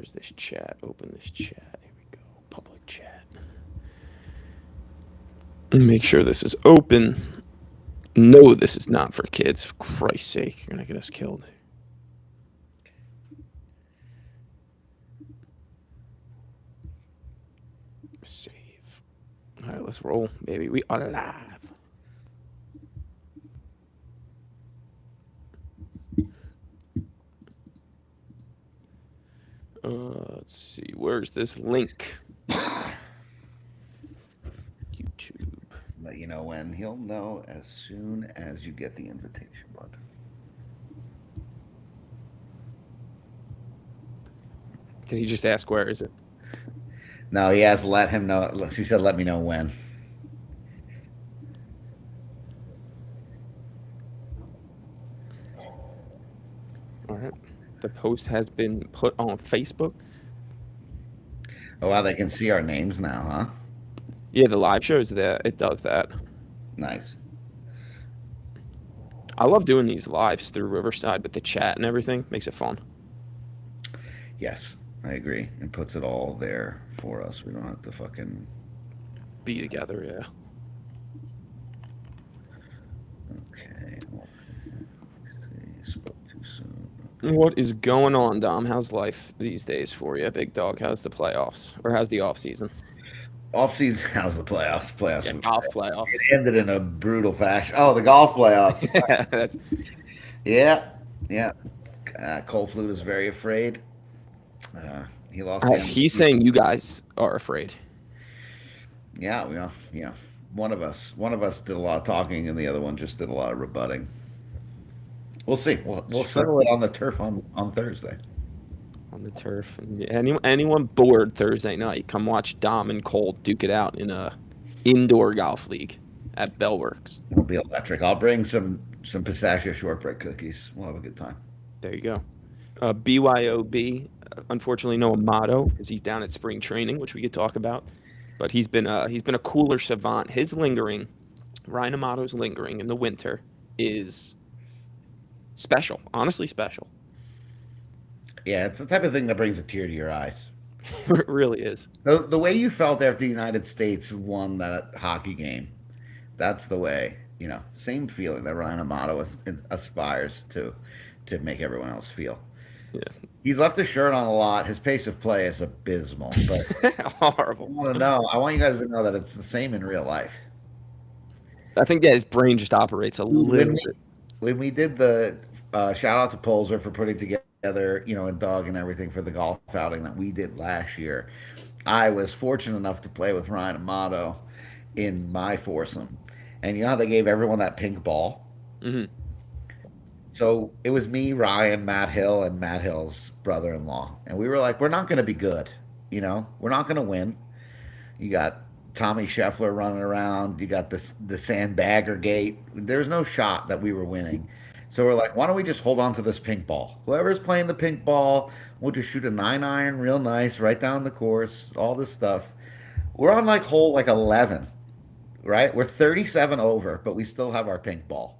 Where's this chat? Open this chat. Here we go. Public chat. Make sure this is open. No, this is not for kids. For Christ's sake, you're gonna get us killed. Save. All right, let's roll, baby. We are live. Let's see. Where's this link? YouTube. Let you know when. He'll know as soon as you get the invitation, bud. Did he just ask where is it? No, he has let him know. He said, "Let me know when." All right. The post has been put on Facebook. Oh wow, they can see our names now, huh? Yeah, the live shows that it does that. Nice. I love doing these lives through Riverside with the chat and everything. Makes it fun. Yes, I agree. It puts it all there for us. We don't have to fucking Be together, yeah. Okay. Well, let's see. Spoke too soon. What is going on, Dom? How's life these days for you, big dog? How's the playoffs? Or how's the off season? Off season. How's the playoffs? Yeah, Playoffs. golf playoffs. It ended in a brutal fashion. Oh, the golf playoffs. That's Yeah, yeah. Cole Flute is very afraid. He lost. he's saying you guys are afraid. Yeah, well, yeah. One of us did a lot of talking, and the other one just did a lot of rebutting. We'll see. We'll settle it on the turf on Thursday. On the turf. And anyone bored Thursday night, come watch Dom and Cole duke it out in a indoor golf league at Bellworks. It'll be electric. I'll bring some pistachio shortbread cookies. We'll have a good time. There you go. BYOB, unfortunately, no Amato because he's down at spring training, which we could talk about. But he's been a cooler savant. His lingering, Ryan Amato's lingering in the winter is special. Honestly, special. Yeah, it's the type of thing that brings a tear to your eyes. It really is. The way you felt after the United States won that hockey game, that's the way, same feeling that Ryan Amato aspires to make everyone else feel. Yeah. He's left his shirt on a lot. His pace of play is abysmal. But Horrible. I want you guys to know that it's the same in real life. I think his brain just operates a little bit. When we did the shout out to Polzer for putting together, a dog and everything for the golf outing that we did last year, I was fortunate enough to play with Ryan Amato in my foursome. And you know how they gave everyone that pink ball? Hmm. So it was me, Ryan, Matt Hill, and Matt Hill's brother-in-law, and we were like, we're not going to be good, we're not going to win. You got Tommy Scheffler running around, you got the sandbagger gate. There's no shot that we were winning. So we're like, why don't we just hold on to this pink ball? Whoever's playing the pink ball, we'll just shoot a 9-iron real nice right down the course, all this stuff. We're on hole 11, right? We're 37 over, but we still have our pink ball.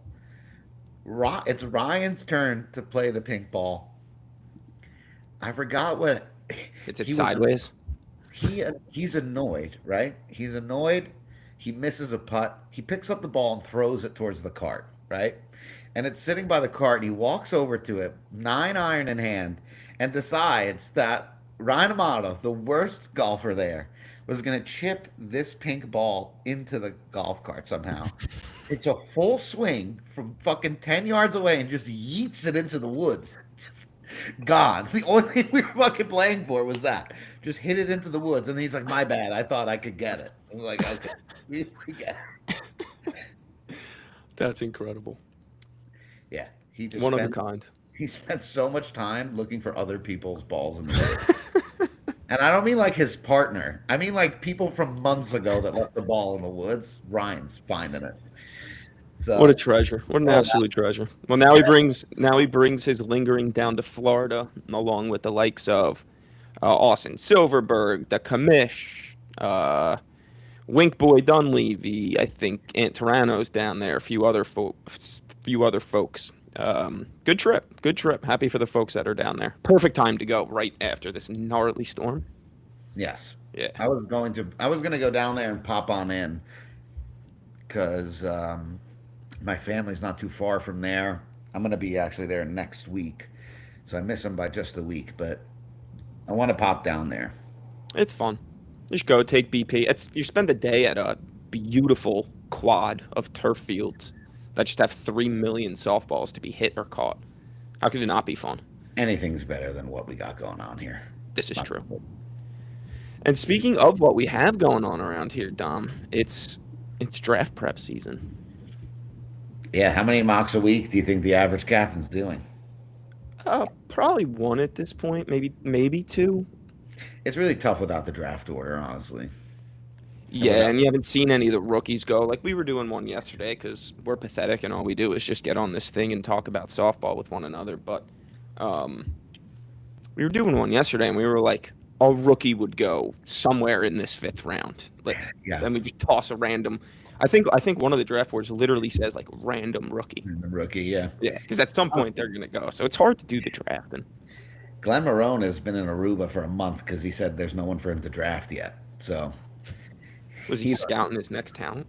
It's Ryan's turn to play the pink ball. I forgot what It's sideways. He's annoyed, right? He's annoyed. He misses a putt. He picks up the ball and throws it towards the cart, right? And it's sitting by the cart. And he walks over to it, 9-iron in hand, and decides that Ryan Amato, the worst golfer there, was going to chip this pink ball into the golf cart somehow. It's a full swing from fucking 10 yards away and just yeets it into the woods. Just gone. The only thing we were fucking playing for was that. Just hit it into the woods. And then he's like, my bad. I thought I could get it. I was like, okay, we get it. That's incredible. Yeah. One of a kind. He spent so much time looking for other people's balls in the woods. And I don't mean his partner. I mean people from months ago that left the ball in the woods. Ryan's finding it. So, what a treasure! What an absolute treasure! Well, now he brings his lingering down to Florida, along with the likes of Austin Silverberg, the Commish, Wink Boy Dunleavy. I think Ant Tarano's down there. A few other folks. Good trip. Good trip. Happy for the folks that are down there. Perfect time to go right after this gnarly storm. Yes. Yeah. I was gonna go down there and pop on in because my family's not too far from there. I'm gonna be actually there next week, so I miss them by just a week. But I want to pop down there. It's fun. Just go take BP. It's you spend the day at a beautiful quad of turf fields that just have 3 million softballs to be hit or caught. How could it not be fun? Anything's better than what we got going on here. This is true. And speaking of what we have going on around here, Dom, it's draft prep season. Yeah, how many mocks a week do you think the average captain's doing? Probably one at this point, maybe two. It's really tough without the draft order, honestly. And Yeah, without and you haven't seen any of the rookies go. Like we were doing one yesterday because we're pathetic and all we do is just get on this thing and talk about softball with one another. But um, we were doing one yesterday and we were like, a rookie would go somewhere in this fifth round. Like, yeah, then we just toss a random. I think one of the draft boards literally says like random rookie. the rookie, yeah. Yeah, because at some point they're gonna go. So it's hard to do the drafting. Glenn Marone has been in Aruba for a month because he said there's no one for him to draft yet. So Was he he's scouting his next talent?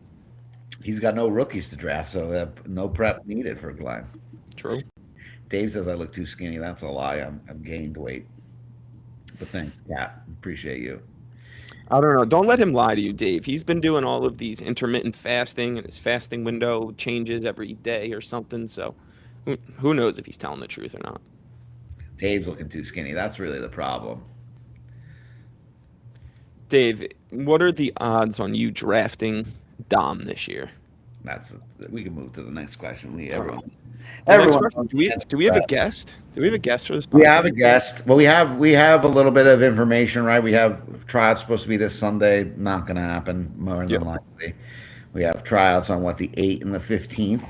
he's got no rookies to draft, so no prep needed for Glenn. True. Dave says I look too skinny. That's a lie. I'm gained weight. But thanks, yeah, appreciate you. I don't know. Don't let him lie to you, Dave. He's been doing all of these intermittent fasting, and his fasting window changes every day or something. So, who knows if he's telling the truth or not? Dave's looking too skinny. That's really the problem. Dave, what are the odds on you drafting Dom this year? That's we can move to the next question. We All right. everyone The next everyone question: knows Do the we answer do to we have a that. guest? Do we have a guest for this We have a podcast? guest. Well, we have a little bit of information, right? We have tryouts supposed to be this Sunday. Not going to happen, more than Yep. likely. We have tryouts on what the 8th and the 15th.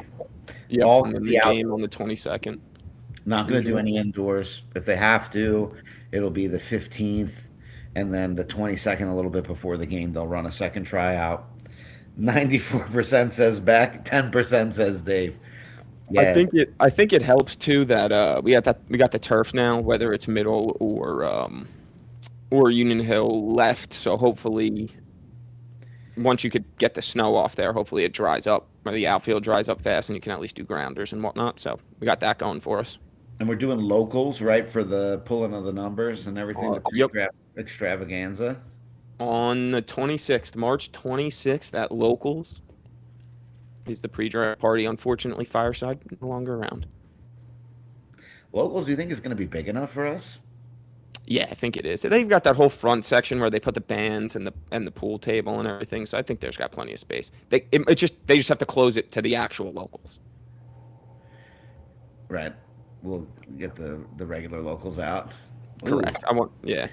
Yep. All And going then to the be out. game on the 22nd. Not going to do Usually. any indoors. If they have to, it'll be the 15th, and then the 22nd, a little bit before the game, they'll run a second tryout. 94% says Beck, 10% says Dave. I Yeah, think it. I think it helps too that we got the turf now, whether it's middle or Union Hill left. So hopefully, once you could get the snow off there, hopefully it dries up or the outfield dries up fast, and you can at least do grounders and whatnot. So we got that going for us. and we're doing locals, right, for the pulling of the numbers and everything, the Yep. extravaganza. On the 26th, March 26th at Locals is the pre-draft party. Unfortunately, Fireside no longer around. Locals, do you think is going to be big enough for us? Yeah, I think it is. They've got that whole front section where they put the bands and the pool table and everything. So I think there's got plenty of space. They just have to close it to the actual locals. Right. We'll get the regular locals out. Ooh, Correct. I want yeah.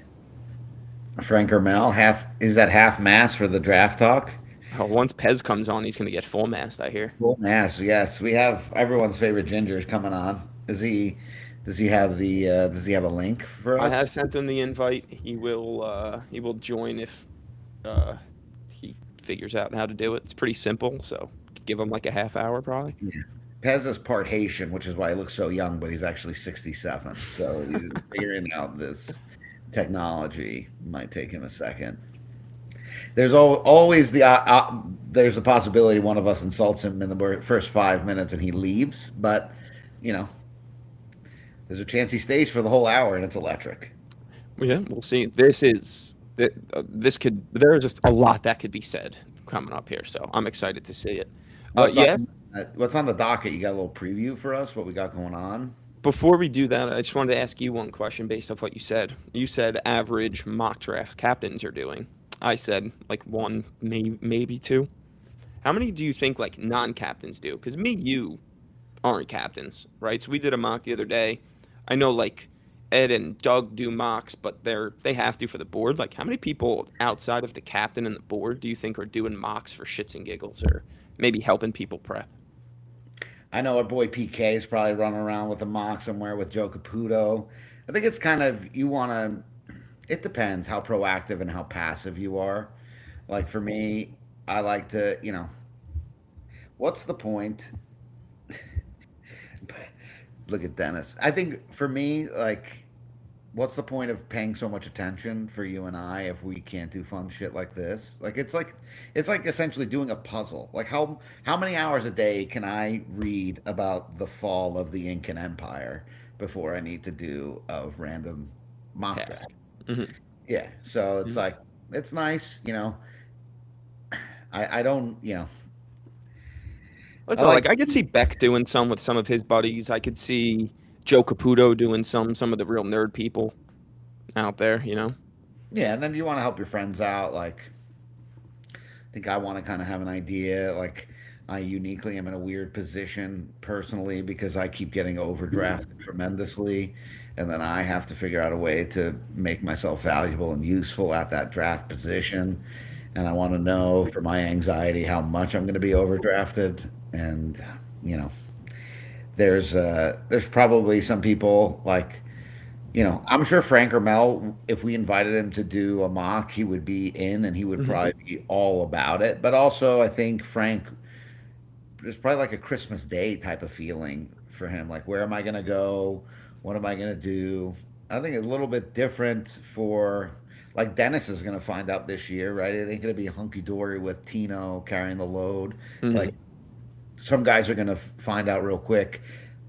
Frank Ermel, half mass for the draft talk? Oh, once Pez comes on, he's gonna get full mast. I hear. Full mass, yes. We have everyone's favorite gingers coming on. Does he have a link for I have us? sent him the invite. He will join if he figures out how to do it. It's pretty simple. So give him like a half hour probably. Yeah. Pez is part Haitian, which is why he looks so young, but he's actually 67. So he's figuring out this technology might take him a second. There's always there's a possibility one of us insults him in the first 5 minutes and he leaves, but you know there's a chance he stays for the whole hour and it's electric. Yeah, we'll see. There's a lot that could be said coming up here, so I'm excited to see it. What's Yeah. on what's on the docket? You got a little preview for us? What we got going on? Before we do that, I just wanted to ask you one question based off what you said. You said average mock draft captains are doing. I said like one, maybe two. How many do you think like non-captains do? Because you aren't captains, right? So we did a mock the other day. I know like Ed and Doug do mocks, but they have to for the board. Like how many people outside of the captain and the board do you think are doing mocks for shits and giggles or maybe helping people prep? I know our boy PK is probably running around with a mock somewhere with Joe Caputo. I think it's kind of you want to. It depends how proactive and how passive you are. Like for me, I like to, what's the point? look at Dennis. I think for me, like, what's the point of paying so much attention for you and I if we can't do fun shit like this? It's like essentially doing a puzzle. Like how many hours a day can I read about the fall of the Incan Empire before I need to do a random mock Task. draft? Hmm. Yeah. So it's Hmm. like it's nice, you know. I don't, you know, That's I all. like Like I could see Beck doing some with some of his buddies. I could see Joe Caputo doing some of the real nerd people out there. You know. yeah, and then you want to help your friends out like think I want to kind of have an idea. Like, I uniquely am in a weird position personally because I keep getting overdrafted tremendously. And then I have to figure out a way to make myself valuable and useful at that draft position. And I want to know for my anxiety how much I'm going to be overdrafted. And, you know, there's probably some people like I'm sure Frank or Mel, if we invited him to do a mock, he would be in and he would Hmm. probably be all about it. But also, I think Frank, there's probably like a Christmas Day type of feeling for him. Like, where am I going to go? What am I going to do? I think it's a little bit different for, like, Dennis is going to find out this year, right? It ain't going to be hunky dory with Tino carrying the load. Hmm. Like, some guys are going to find out real quick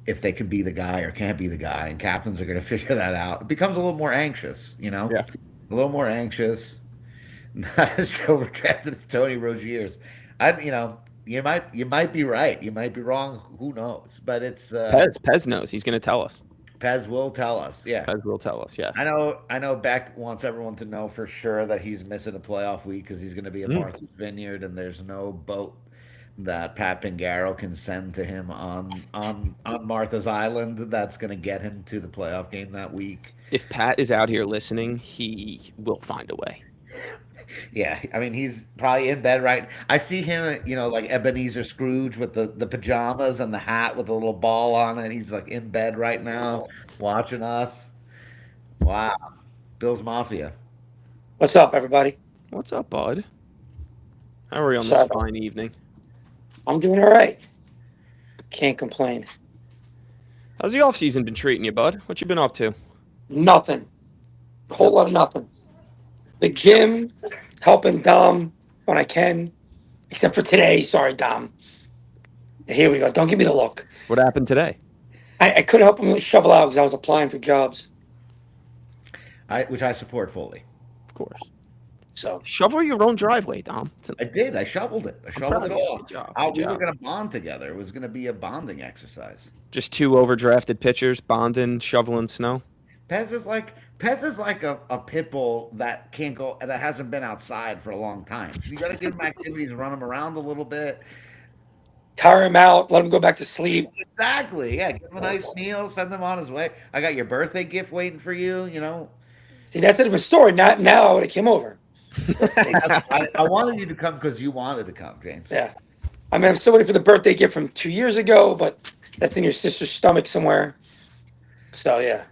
if they can be the guy or can't be the guy, and captains are going to figure that out. It becomes a little more anxious, you know, Yeah. a little more anxious. Not as overdrafted as Tony Rozier's. You might be right, you might be wrong. Who knows? But it's Pez knows. He's going to tell us. Pez will tell us. Yeah, Pez will tell us. I Yes. know. I know. Beck wants everyone to know for sure that he's missing a playoff week because he's going to be at Mm. Martha's Vineyard, and there's no boat that Pat Pingaro can send to him on Martha's Island that's going to get him to the playoff game that week. If Pat is out here listening, he will find a way. Yeah, I mean he's probably in bed right. I see him, like Ebenezer Scrooge with the pajamas and the hat with a little ball on it. He's like in bed right now watching us. Wow, Bill's Mafia. What's up, everybody? What's up, bud? How are we on this So fine evening? I'm doing all right. Can't complain. How's the off season been treating you, bud? What you been up to? Nothing. A whole lot of nothing. The gym, helping Dom when I can, except for today. Sorry, Dom. Here we go. Don't give me the look. What happened today? I couldn't help him shovel out because I was applying for jobs. Which I support fully. Of course. So Shovel your own driveway, Dom. I did. I shoveled it. I I'm shoveled proud it of you. all. Good job. We Good were job. going to bond together. It was going to be a bonding exercise. Just two overdrafted pitchers bonding, shoveling snow. Pez is like a pit bull that can't go that hasn't been outside for a long time. So you got to give him activities, run him around a little bit. tire him out, let him go back to sleep. Exactly. Yeah. Give him a nice meal, send him on his way. I got your birthday gift waiting for you. See, that's a different story. Not now. I would have came over. I wanted you to come because you wanted to come, James. Yeah. I mean, I'm still waiting for the birthday gift from 2 years ago, but that's in your sister's stomach somewhere. So yeah,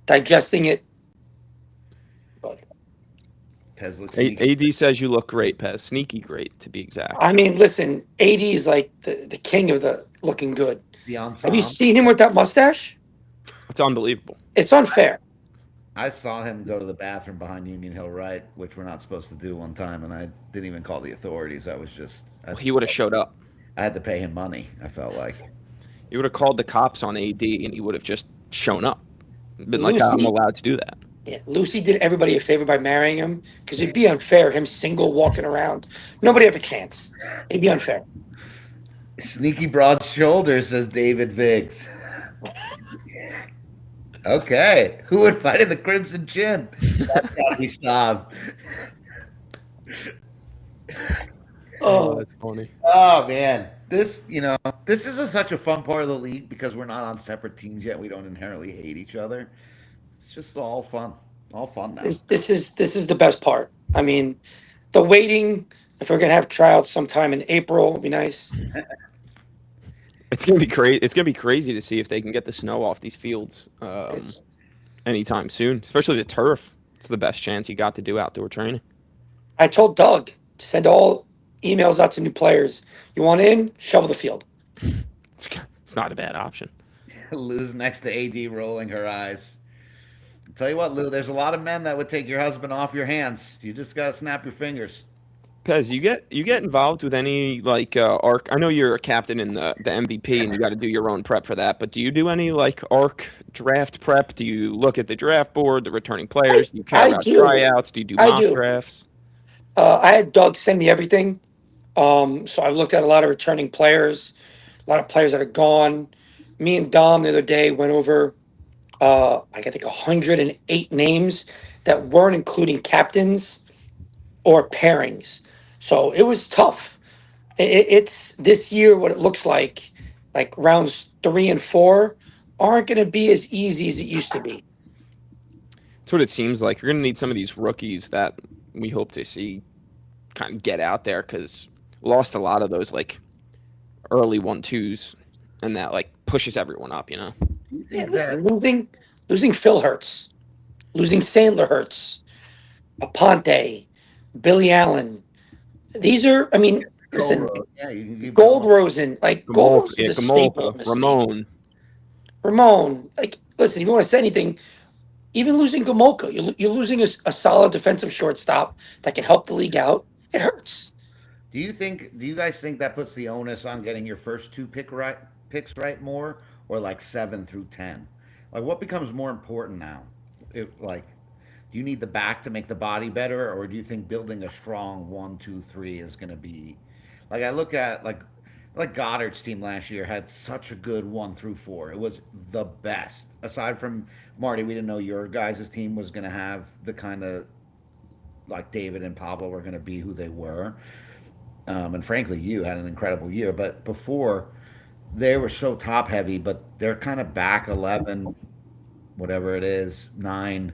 digesting it. But Pez looks sneaky. AD says you look great, Pez. Sneaky great, to be exact. I mean, listen, AD is like the king of the looking good. The Have you ensemble. seen him with that mustache? It's unbelievable. It's unfair. I saw him go to the bathroom behind Union Hill Right, which we're not supposed to do one time, and I didn't even call the authorities. He would have showed up. I had to pay him money. I felt like. You would have called the cops on AD, and he would have just shown up. Been like, I'm Lucy, allowed to do that. yeah, Lucy did everybody a favor by marrying him because it'd be unfair. Him single walking around, nobody have a chance. It'd be unfair. Sneaky broad shoulders, says David Viggs. Okay, who invited the Crimson Chin? That's gotta be Staub. Oh, That's funny. Oh man, this is such a fun part of the league because we're not on separate teams yet. We don't inherently hate each other. It's just all fun now. this is the best part. I mean, the waiting. If we're gonna have tryouts sometime in April, would be nice. It's gonna be crazy. It's gonna be crazy to see if they can get the snow off these fields It's anytime soon. Especially the turf. It's the best chance you got to do outdoor training. I told Doug to send all emails out to new players. You want in? Shovel the field. It's not a bad option. Lou's next to AD rolling her eyes. Tell you what, Lou, there's a lot of men that would take your husband off your hands. You just gotta snap your fingers. Pez, you get involved with any like arc? I know you're a captain in the MVP and you got to do your own prep for that, but do you do any like arc draft prep? Do you look at the draft board, the returning I players? Do you care I about do. tryouts? Do you do I mock do. drafts? I had Doug send me everything. So I've looked at a lot of returning players, a lot of players that are gone. Me and Dom the other day went over I think 108 names that weren't including captains or pairings. So it was tough. It's this year what it looks like rounds 3 and 4 aren't going to be as easy as it used to be. That's what it seems like. You're going to need some of these rookies that we hope to see kind of get out there because lost a lot of those like early 1-2s, and that like pushes everyone up. Do you Yeah, think that listen, losing Phil hurts, losing Sandler hurts, Aponte, Billy Allen. These are, I mean, Gold listen, Road? Yeah, you can keep going. Goldrosen, like Gamolka, Goldrosen is yeah, a staple Gamolka, in this league. Ramon. Ramon, like, listen, if you want to say anything, even losing Gomolka, you're losing a solid defensive shortstop that can help the league out. It hurts. Do you think? Do you guys think that puts the onus on getting your first two picks right more, or like 7 through 10? Like, what becomes more important now? Like, do you need the back to make the body better, or do you think building a strong 1, 2, 3 is going to be? Like, I look at like Goddard's team last year had such a good 1 through 4. It was the best. Aside from Marty, we didn't know your guys' team was going to have the kind of like David and Pablo were going to be who they were. And frankly, you had an incredible year. But before, they were so top heavy, but they're kind of back 11, whatever it is, 9,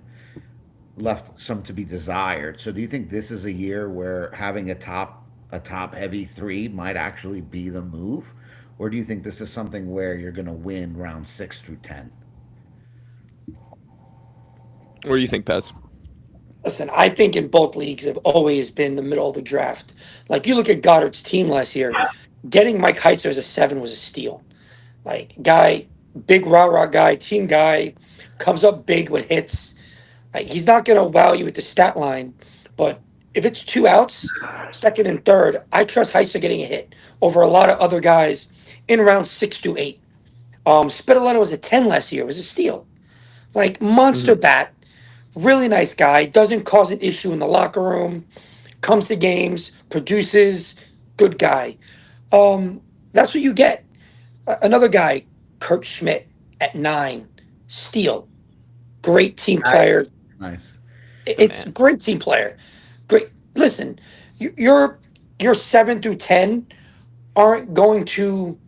left some to be desired. So do you think this is a year where having a top heavy 3 might actually be the move? Or do you think this is something where you're going to win round 6 through 10? What do you think, Pez? Listen, I think in both leagues have always been the middle of the draft. Like you look at Goddard's team last year, getting Mike Heitzer as a 7 was a steal. Like guy, big rah guy, team guy, comes up big with hits. Like, he's not going to wow you with the stat line, but if it's 2 outs, second and third, I trust Heiser getting a hit over a lot of other guys in round 6 to 8. Spitaletto was a 10 last year, it was a steal. Like monster Hmm. bat, really nice guy, doesn't cause an issue in the locker room, comes to games, produces, good guy. That's what you get. Another guy, Kurt Schmidt at 9, steal, great team player. Nice. The It's a man. great team player. Great. Listen, your 7 through 10 aren't going to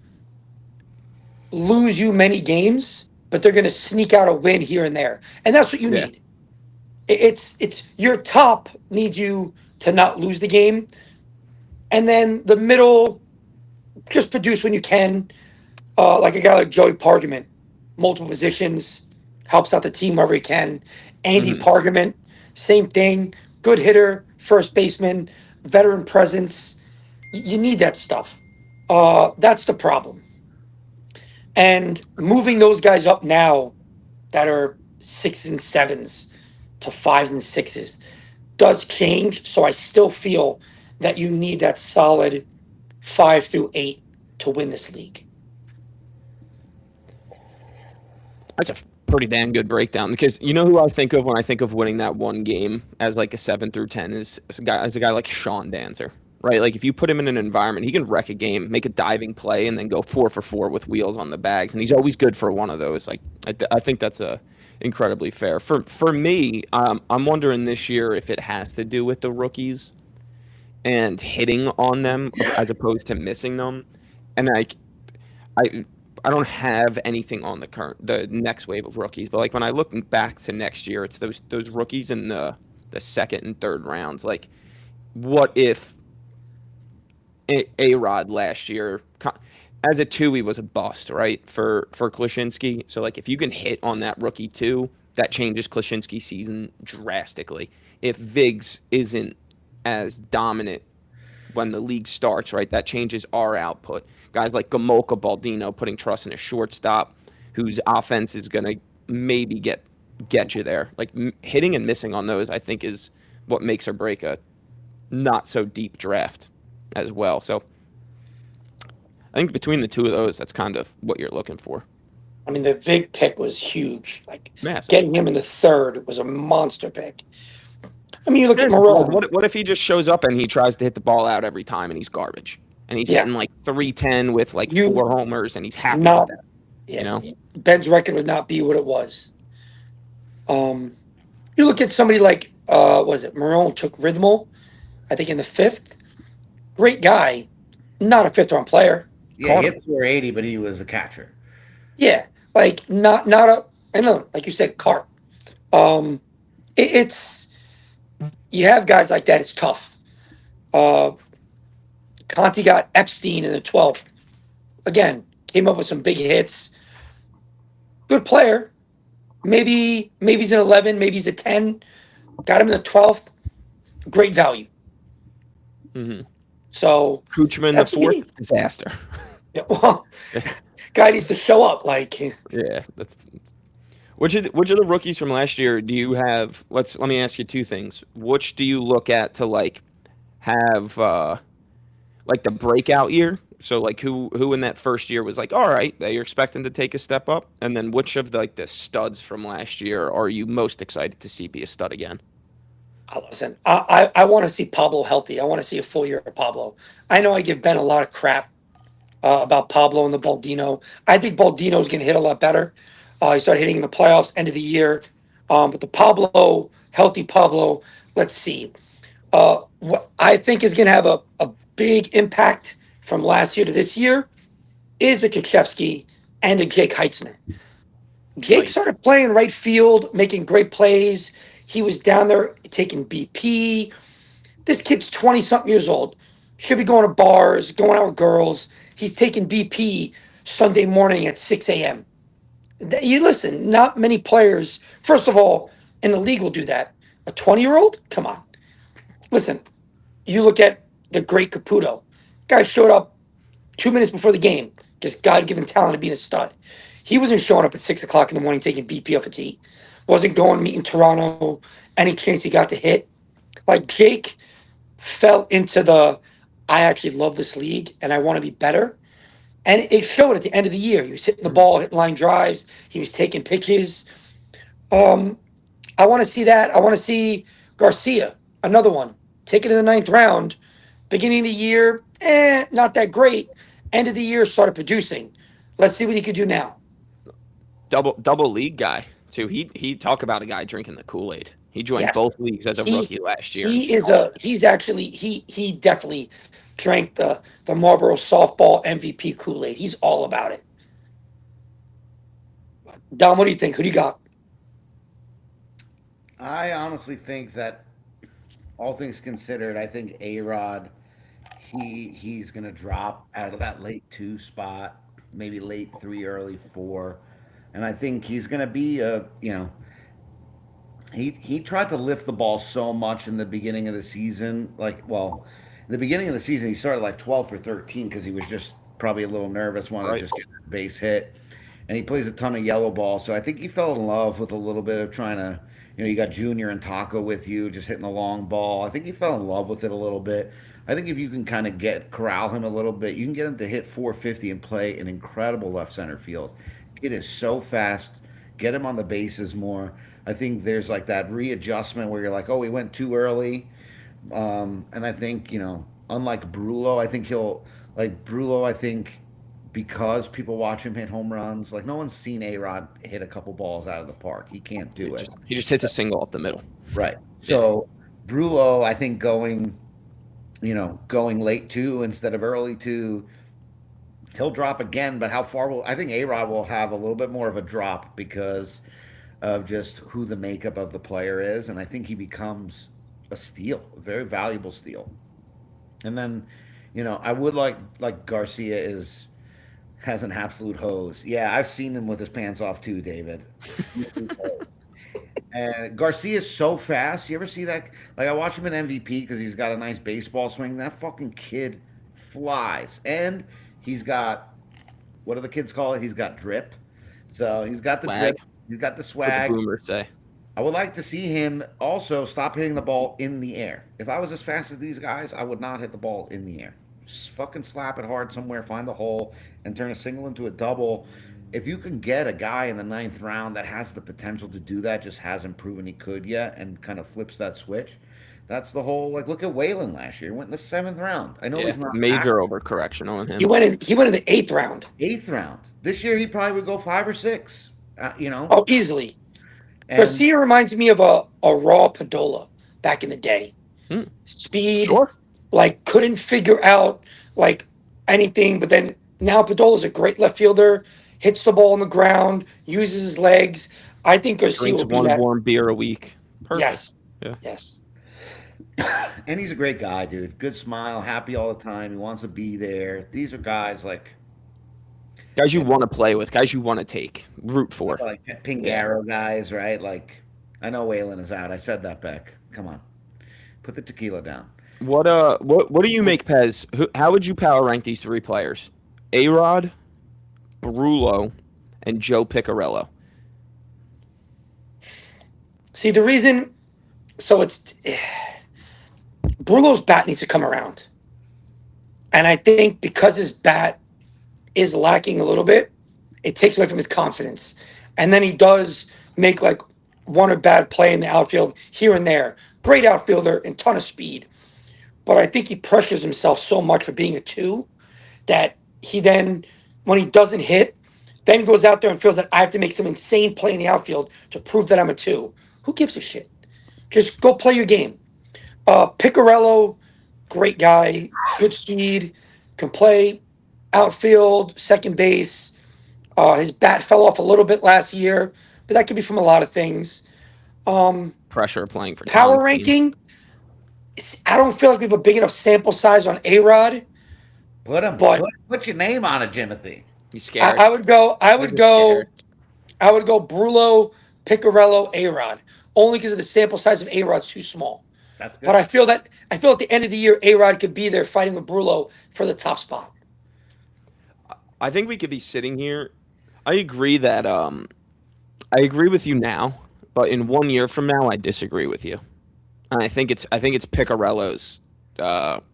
lose you many games, but they're going to sneak out a win here and there, and that's what you Yeah. need. It's your top needs you to not lose the game, and then the middle just produce when you can. Like a guy like Joey Pargament, multiple positions, helps out the team wherever he can. Andy Hmm. Pargament, same thing. Good hitter, first baseman, veteran presence. You need that stuff. That's the problem. And moving those guys up now that are 6 and 7s to 5s and 6s does change. So I still feel that you need that solid 5 through 8 to win this league. That's a pretty damn good breakdown because you know who I think of when I think of winning that one game as like a 7 through 10 is a guy like Sean Dancer, right? Like if you put him in an environment, he can wreck a game, make a diving play, and then go 4 for 4 with wheels on the bags, and he's always good for one of those. Like I think that's a incredibly fair for me. I'm wondering this year if it has to do with the rookies and hitting on them as opposed to missing them, and I I don't have anything on the next wave of rookies, but like when I look back to next year, it's those rookies in the second and third rounds. Like, what if A Rod last year as a two he was a bust, right? For Klashinsky. So like if you can hit on that rookie too, that changes Klashinsky's season drastically. If Viggs isn't as dominant when the league starts, right? That changes our output. Guys like Gamolka, Baldino putting trust in a shortstop. whose offense is going to maybe get you there. Like hitting and missing on those, I think is what makes or break a not so deep draft as well. So I think between the two of those, that's kind of what you're looking for. I mean, the Vig pick was huge. Like Massive. getting him in the third was a monster pick. I mean, you look at Massive. Like, Marone. what if he just shows up and he tries to hit the ball out every time and he's garbage? And he's Yeah, hitting like 310 with like you 4 homers and he's happy with not. that, you Yeah, know? Ben's record would not be what it was. Um, you look at somebody like was it Marone took Rhythmal, I think in the fifth. Great guy, not a fifth round player. Yeah, he Caught him. hit 480, but he was a catcher. Yeah, like not a. I know, like you said, Cart. Um, it's you have guys like that. It's tough. Uh, Conti got Epstein in the 12th. Again, came up with some big hits. Good player. Maybe he's an 11. Maybe he's a 10. Got him in the 12th. Great value. Hmm. So Kuchman the that's what you fourth, need. disaster. Yeah, well, guy needs to show up. Like Yeah, that's which of the rookies from last year do you have? Let me ask you two things. Which do you look at to like have like the breakout year? So like who in that first year was like, all right, that you're expecting to take a step up, and then which of the studs from last year are you most excited to see be a stud again? listen, I want to see Pablo healthy. I want to see a full year of Pablo. I know I give Ben a lot of crap about Pablo and the Baldino. I think Baldino's going to hit a lot better. He started hitting in the playoffs, end of the year. But the Pablo, healthy Pablo, let's see. What I think is going to have a big impact from last year to this year is the Krzyzewski and the Jake Heitzman. Jake Nice. started playing right field, making great plays. He was down there taking BP. This kid's 20 something years old. Should be going to bars, going out with girls. He's taking BP Sunday morning at 6 a.m. You listen, not many players, first of all, in the league will do that. A 20-year-old? Come on. Listen, you look at the great Caputo. Guy showed up 2 minutes before the game. Just God given talent of being a stud. He wasn't showing up at 6 o'clock in the morning taking BP off a tee. Wasn't going meeting Toronto any chance he got to hit. Like Jake fell into the I actually love this league and I want to be better. And it showed at the end of the year. He was hitting the ball, hitting line drives. He was taking pitches. Um, I want to see that. I want to see Garcia, another one, taken in the ninth round. Beginning of the year, not that great. End of the year, started producing. Let's see what he could do now. Double league guy too. He talk about a guy drinking the Kool-Aid. He joined Yes, both leagues as a he's rookie last year and he just is killed it. a he's actually he definitely drank the Marlboro softball MVP Kool Aid. He's all about it. Dom, what do you think? Who do you got? I honestly think that all things considered, I think A Rod he's gonna drop out of that late two spot, maybe late three, early four, and I think he's gonna be a he tried to lift the ball so much in the beginning of the season. Like, well, in the beginning of the season, he started like 12 for 13 because he was just probably a little nervous, wanted to Right. just get a base hit. And he plays a ton of yellow ball. So I think he fell in love with a little bit of trying to, you got Junior and Taco with you, just hitting the long ball. I think he fell in love with it a little bit. I think if you can kind of corral him a little bit, you can get him to hit 450 and play an incredible left center field. It is so fast. Get him on the bases more. I think there's like that readjustment where you're like, oh, we went too early. And I think, unlike Brulo, I think I think because people watch him hit home runs, like no one's seen A Rod hit a couple balls out of the park. He can't He do it. just he just hits a single up the middle. Right. Yeah. So Brulo, I think going late two instead of early two, he'll drop again, but how far will I think A Rod will have a little bit more of a drop because of just who the makeup of the player is, and I think he becomes a steal, a very valuable steal. And then, I would like Garcia is has an absolute hose. Yeah, I've seen him with his pants off too, David. And Garcia is so fast. You ever see that? Like I watch him in MVP because he's got a nice baseball swing. That fucking kid flies, and he's got what do the kids call it? He's got drip. So he's got the Swag. drip. He's got the That's what the swag. boomers say. I would like to see him also stop hitting the ball in the air. If I was as fast as these guys, I would not hit the ball in the air. Just fucking slap it hard somewhere, find the hole, and turn a single into a double. If you can get a guy in the ninth round that has the potential to do that, just hasn't proven he could yet, and kind of flips that switch, that's the whole, like, look at Waylon last year. He went in the seventh round. I know Yeah, he's not major overcorrection on He him. went in. He went in the 8th round. eighth round. This year he probably would go five or six, you know? Oh, easily. And Garcia reminds me of a raw Padola back in the day. Hmm. Speed, Sure. like couldn't figure out like anything, but then now Padola's a great left fielder, hits the ball on the ground, uses his legs. I think Garcia Drinks will be one that. warm beer a week. Perfect. Yes. Yeah. Yes. and he's a great guy, dude. Good smile, happy all the time. He wants to be there. These are guys like Guys you want to play with, guys you want to take, root for. Pink Yeah. Arrow guys, right? Like I know Waylon is out. I said that, Beck. Come on, put the tequila down. What do you make, Pez? How would you power rank these three players? A-Rod, Brulo, and Joe Piccarello. See the reason. So it's Bruno's bat needs to come around, and I think because his bat is lacking a little bit, it takes away from his confidence, and then he does make like one or bad play in the outfield here and there. Great outfielder and ton of speed, but I think he pressures himself so much for being a two that he then, when he doesn't hit, then goes out there and feels that I have to make some insane play in the outfield to prove that I'm a two. Who gives a shit? Just go play your game. Piccarello, great guy, good speed, can play outfield, second base. His bat fell off a little bit last year, but that could be from a lot of things. Pressure playing for Power Tom's team. ranking, I don't feel like we have a big enough sample size on A-Rod, Put him. but Put your name on it, Jimothy. He's scared. I would go. I would He's go. scared. I would go Brulo, Piccarello, A-Rod, only because of the sample size of A-Rod's too small. That's good. But I feel at the end of the year, A-Rod could be there fighting with Brulo for the top spot. I think we could be sitting here. I agree that I agree with you now, but in 1 year from now, I disagree with you. And I think it's Piccarello's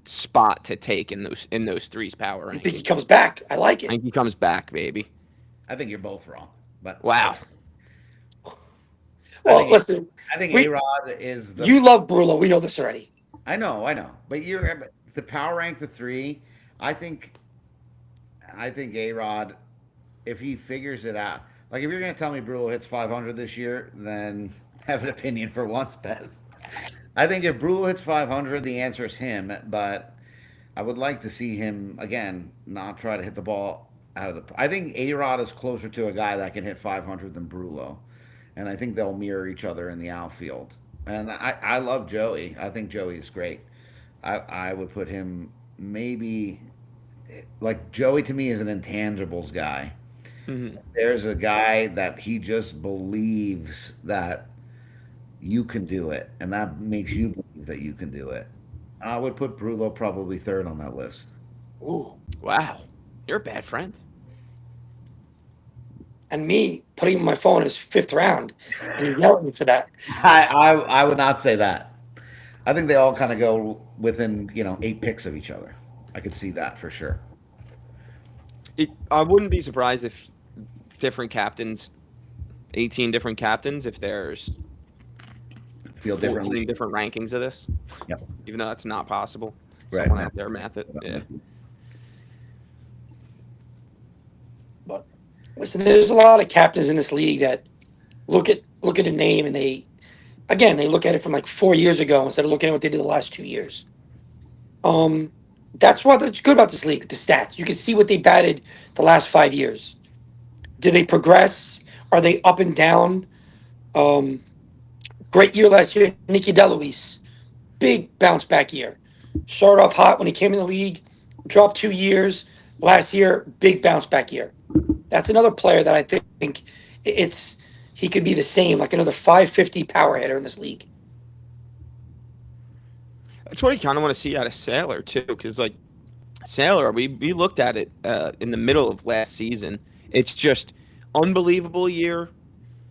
spot to take in those threes power I think he rankings. comes back. I like I it. think he comes back, baby. I think you're both wrong. But Wow. Well, listen, I think we- A-Rod is the. you love Brulo. We know this already. I know. But you're the power rank the three. I think A-Rod, if he figures it out, like if you're gonna tell me Brulo hits 500 this year, then have an opinion for once, Beth. I think if Brulo hits 500, the answer is him. But I would like to see him again not try to hit the ball out of the. I think A-Rod is closer to a guy that can hit 500 than Brulo, and I think they'll mirror each other in the outfield. And I love Joey. I think Joey is great. I would put him maybe like Joey to me is an intangibles guy. Mhm. There's a guy that he just believes that you can do it, and that makes you believe that you can do it. I would put Brulo probably third on that list. Ooh. Wow. You're a bad friend. And me putting him on my phone as 5th round, and you yell at me for that. I would not say that. I think they all kind of go within 8 picks of each other. I could see that for sure. I wouldn't be surprised if different captains, 18 different captains, if there's Feel 14 differently. different rankings of this. Yep. Even though that's not possible. Right. Someone out there math it. Yeah. But listen, there's a lot of captains in this league that look at a name and they look at it from like 4 years ago instead of looking at what they did the last 2 years. That's what's good about this league, the stats. You can see what they batted the last 5 years. Do they progress? Are they up and down? Great year last year, Nicky DeLuise. Big bounce back year. Started off hot when he came in the league, dropped 2 years. Last year, big bounce back year. That's another player that I think he could be the same, like another 550 power hitter in this league. That's what I kind of want to see out of Sailor too, because like Sailor, we looked at it in the middle of last season. It's just Unbelievable year,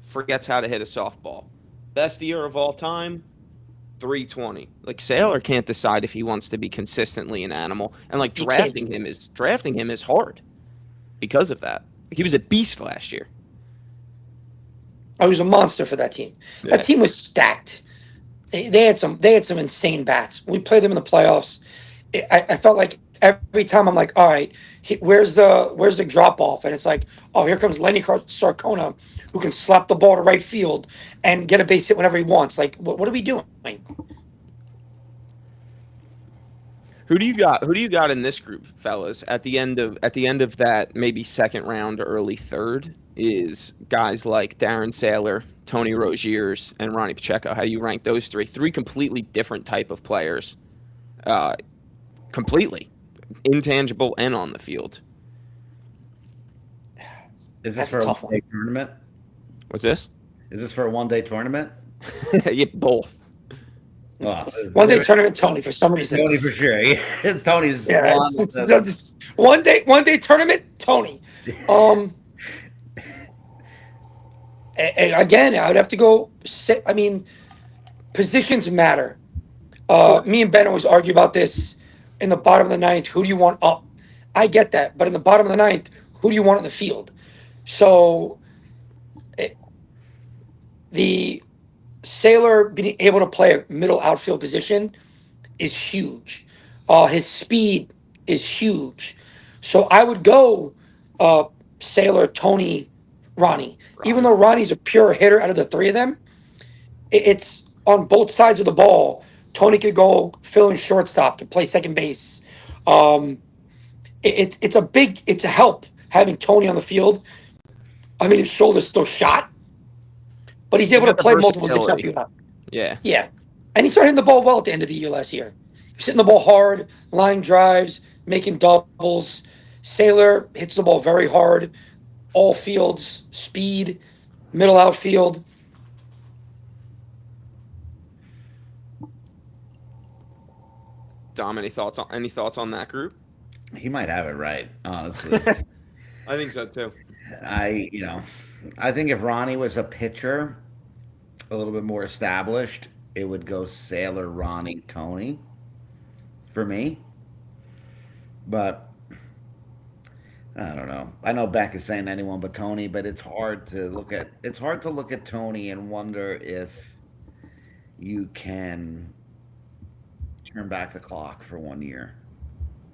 forgets how to hit a softball. Best year of all time, 320. Like Sailor can't decide if he wants to be consistently an animal, and like He can't do it. drafting him is hard because of that. Like, he was a beast last year. I was a monster for that team. That Yeah. team was stacked. They had some insane bats. We played them in the playoffs. I felt like every time I'm like, all right, where's the drop off? And it's like, oh, here comes Lenny Sarcona, who can slap the ball to right field and get a base hit whenever he wants. Like, what are we doing? Who do you got? Who do you got in this group, fellas? At the end of that, maybe second round or early third is guys like Darren Saylor, Tony Roziers, and Ronnie Pacheco. How do you rank those three? Three completely different type of players, uh, completely intangible and on the field. Is this That's a for a tough one. one-day tournament? What's this? Is this for a one-day tournament? Yeah, both. Oh, One day tournament Tony for some reason. Tony for sure. It's Tony's Yeah, one. it's one day tournament Tony. Um, again, I would have to go. I mean, positions matter. Me and Ben always argue about this in the bottom of the ninth. Who do you want up? I get that, but in the bottom of the ninth, who do you want in the field? So the Sailor being able to play a middle outfield position is huge. His speed is huge. So I would go uh, Sailor, Tony, Ronnie. Even though Ronnie's a pure hitter out of the three of them, it's on both sides of the ball. Tony could go fill in shortstop, could play second base. Um, it's a help having Tony on the field. I mean, his shoulder's still shot, but he's able to got the play multiple six up versatility. here. Yeah. Yeah. And he started hitting the ball well at the end of the year last year. He's hitting the ball hard, line drives, making doubles. Sailor hits the ball very hard, all fields, speed, middle outfield. Dom, any thoughts on that group? He might have it right, honestly. I think so too. I, you know, I think if Ronnie was a pitcher, a little bit more established, it would go Sailor, Ronnie, Tony for me. But I don't know. I know Beck is saying anyone but Tony, but it's hard to look at Tony and wonder if you can turn back the clock for 1 year.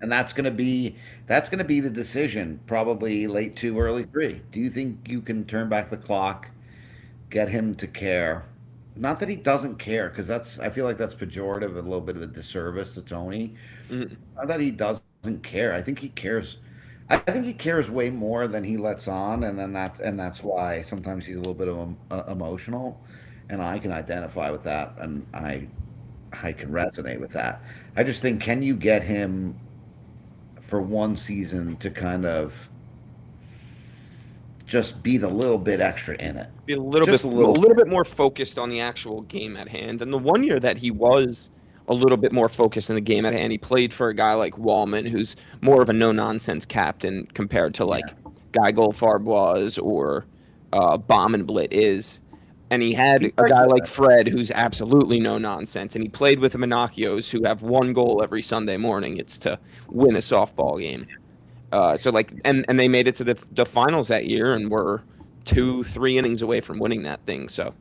And that's gonna be the decision, probably late two, early three. Do you think you can turn back the clock, get him to care? Not that he doesn't care, because I feel like that's pejorative and a little bit of a disservice to Tony. Mhm. Not that he doesn't care. I think he cares. I think he cares way more than he lets on, and that's why sometimes he's a little bit of emotional, and I can identify with that, and I can resonate with that. I just think, can you get him for one season to kind of just be the little bit extra in it? Be Just a a little little bit. bit more focused on the actual game at hand. And the one year that he was a little bit more focused in the game at hand, he played for a guy like Wallman, who's more of a no nonsense captain compared to Yeah. like Guy Goldfarb was or Bomb and Blit is. And he had He a played guy good. like Fred, who's absolutely no nonsense. And he played with the Monacchios, who have one goal every Sunday morning. It's to win a softball game. So like, and they made it to the finals that year and were 2-3 innings away from winning that thing. So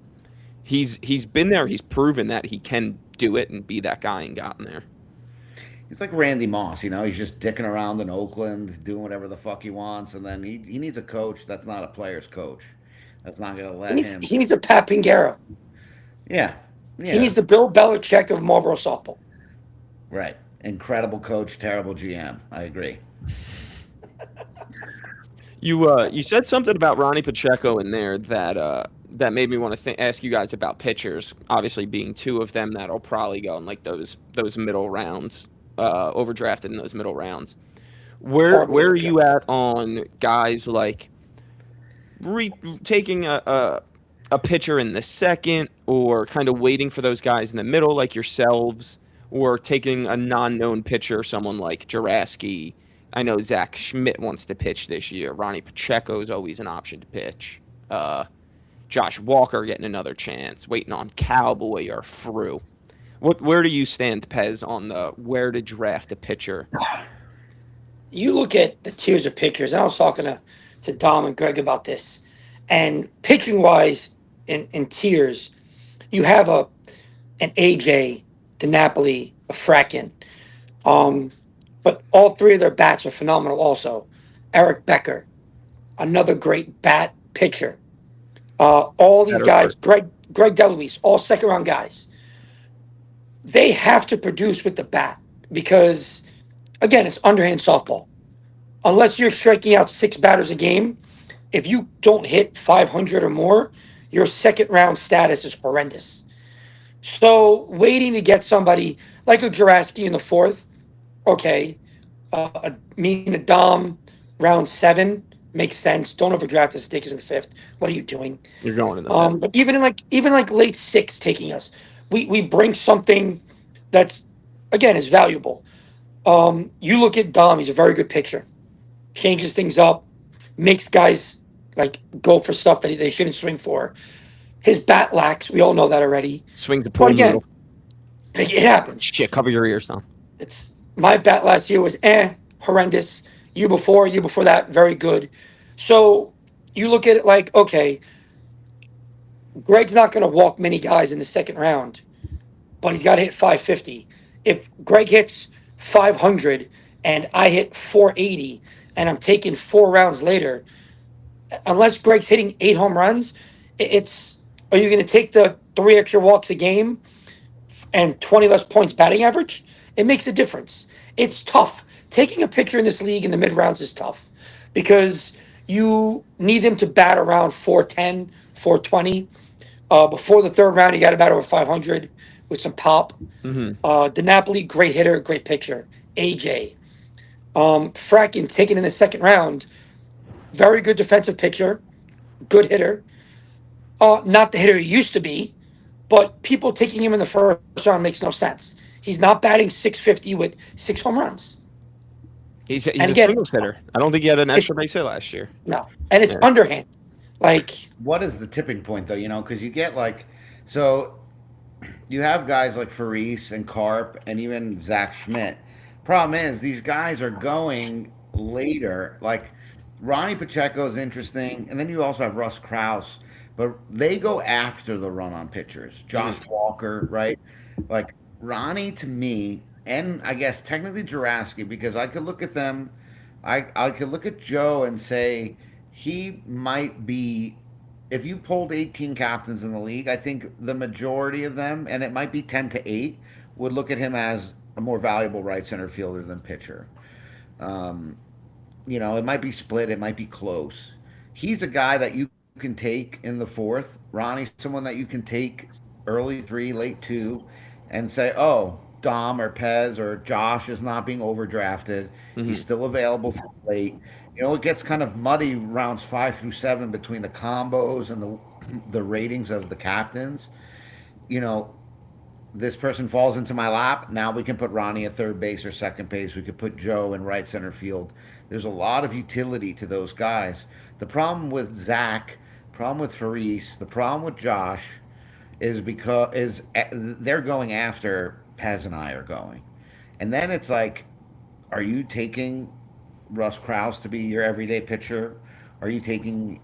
he's been there. He's proven that he can do it and be that guy and gotten there. He's like Randy Moss, he's just dicking around in Oakland, doing whatever the fuck he wants, and then he needs a coach that's not a player's coach. That's not going to He let needs him. he needs a Pat Pingera. Yeah, He yeah, needs the Bill Belichick of Marlboro softball. right. Incredible coach, terrible GM. I agree. You said something about Ronnie Pacheco in there that made me want to ask you guys about pitchers. Obviously, being two of them that'll probably go in like those middle rounds, overdrafted in those middle rounds. Horrible Where are looking. you at on guys like taking a pitcher in the second, or kind of waiting for those guys in the middle, like yourselves, or taking a non-known pitcher, someone like Juraski, I know Zach Schmidt wants to pitch this year. Ronnie Pacheco is always an option to pitch. Uh, Josh Walker getting another chance. Waiting on Cowboy or Frew. Where do you stand, Pez, on the where to draft a pitcher? You look at the tiers of pitchers, and I was talking to Dom and Greg about this. And pitching wise, in tiers, you have an AJ, the Napoli, a Fracken. Um, but all three of their bats are phenomenal. Also, Eric Becker, another great bat pitcher. All these Better guys, first. Greg DeLuise, all second round guys. They have to produce with the bat because again, it's underhand softball. Unless you're striking out six batters a game, if you don't hit 500 or more, your second round status is horrendous. So waiting to get somebody like a Juraski in the fourth, okay, me and a Dom round seven makes sense. Don't overdraft the Stickers in the fifth. What are you doing? You're going in the fifth. But even like late six taking us, we bring something that's again is valuable. You look at Dom; he's a very good pitcher. Changes things up, makes guys like go for stuff that they shouldn't swing for. His bat lacks. We all know that already. Swings the But pool again, noodle. it happens. Shit, cover your ears, son. It's my bat last year was horrendous. You before that, very good. So you look at it like, okay, Greg's not going to walk many guys in the second round, but he's got to hit 550. If Greg hits 500 and I hit 480 and I'm taking 4 rounds later, unless Greg's hitting 8 home runs, it's are you going to take the three extra walks a game and 20 less points batting average? It makes a difference. It's tough. Taking a pitcher in this league in the mid rounds is tough because you need them to bat around 410, 420. Before the third round, you got to bat over 500 with some pop. Mm-hmm. DiNapoli, great hitter, great pitcher. AJ. Frackin taken in the second round, very good defensive pitcher, good hitter. Not the hitter he used to be, but people taking him in the first round makes no sense. He's not batting 650 with 6 home runs. He's And a again, singles hitter. I don't think he had an it's extra base hit last year. no, and it's Yeah. underhand. Like, What is the tipping point, though? Because you get like, so you have guys like Faris and Carp and even Zach Schmidt. Problem is, these guys are going later. Like Ronnie Pacheco is interesting, and then you also have Russ Kraus, but they go after the run on pitchers. Josh Mm-hmm. Walker, right? Like Ronnie to me, and I guess technically Juraski, because I could look at them, I could look at Joe and say he might be if you pulled 18 captains in the league, I think the majority of them, and it might be 10 to 8, would look at him as a more valuable right center fielder than pitcher. Um, it might be split, it might be close. He's a guy that you can take in the fourth. Ronnie's someone that you can take early three, late two, and say, oh, Dom or Pez or Josh is not being overdrafted. He's Mm-hmm. still available for late. It gets kind of muddy rounds 5 through 7 between the combos and the ratings of the captains. You know, this person falls into my lap. Now we can put Ronnie at third base or second base. We could put Joe in right center field. There's a lot of utility to those guys. The problem with Zach, problem with Faris, the problem with Josh is because is they're going after Pez and I are going, and then it's like, are you taking Russ Kraus to be your everyday pitcher? Are you taking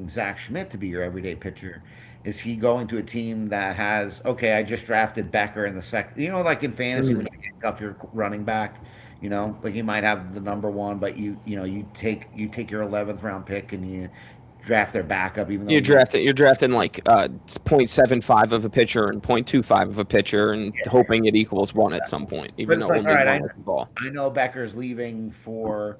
Zach Schmidt to be your everyday pitcher? Is he going to a team that has, okay, I just drafted Becker in the second, like in fantasy when Mm-hmm. you pick up your running back, like you might have the number one, but you take your 11th round pick and you draft their backup, even though You're drafting like 0.75 of a pitcher and 0.25 of a pitcher and yeah, hoping it equals one at some point, but even it's though like, all only right, one has the ball. I know Becker's leaving for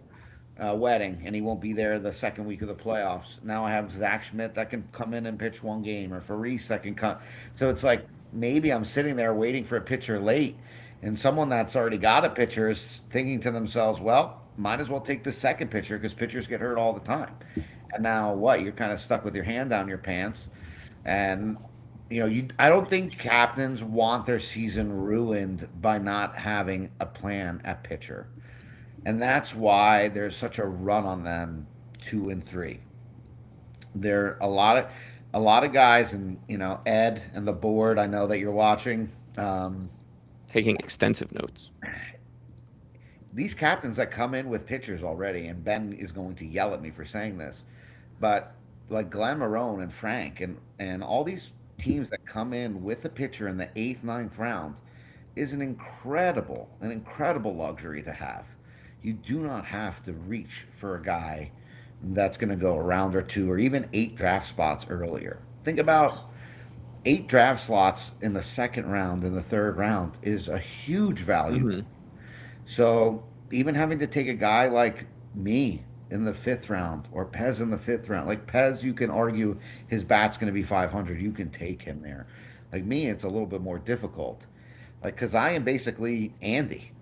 wedding, and he won't be there the second week of the playoffs. Now I have Zach Schmidt that can come in and pitch one game, or Faris that can come. So it's like maybe I'm sitting there waiting for a pitcher late, and someone that's already got a pitcher is thinking to themselves, well, might as well take the second pitcher because pitchers get hurt all the time. And now what? You're kind of stuck with your hand down your pants, and I don't think captains want their season ruined by not having a plan at pitcher. and that's why there's such a run on them 2 and 3. There are a lot of guys, and Ed and the board. I know that you're watching. Taking extensive notes. These captains that come in with pitchers already, and Ben is going to yell at me for saying this, but like Glenn Marone and Frank and all these teams that come in with a pitcher in the eighth, ninth round is an incredible luxury to have. You do not have to reach for a guy that's going to go a round or two or even 8 draft spots earlier. Think about 8 draft slots in the second round and the third round is a huge value. Hmm. So even having to take a guy like me in the fifth round or Pez in the fifth round, like Pez, you can argue his bat's going to be 500. You can take him there. Like me, it's a little bit more difficult. Like, because I am basically Andy,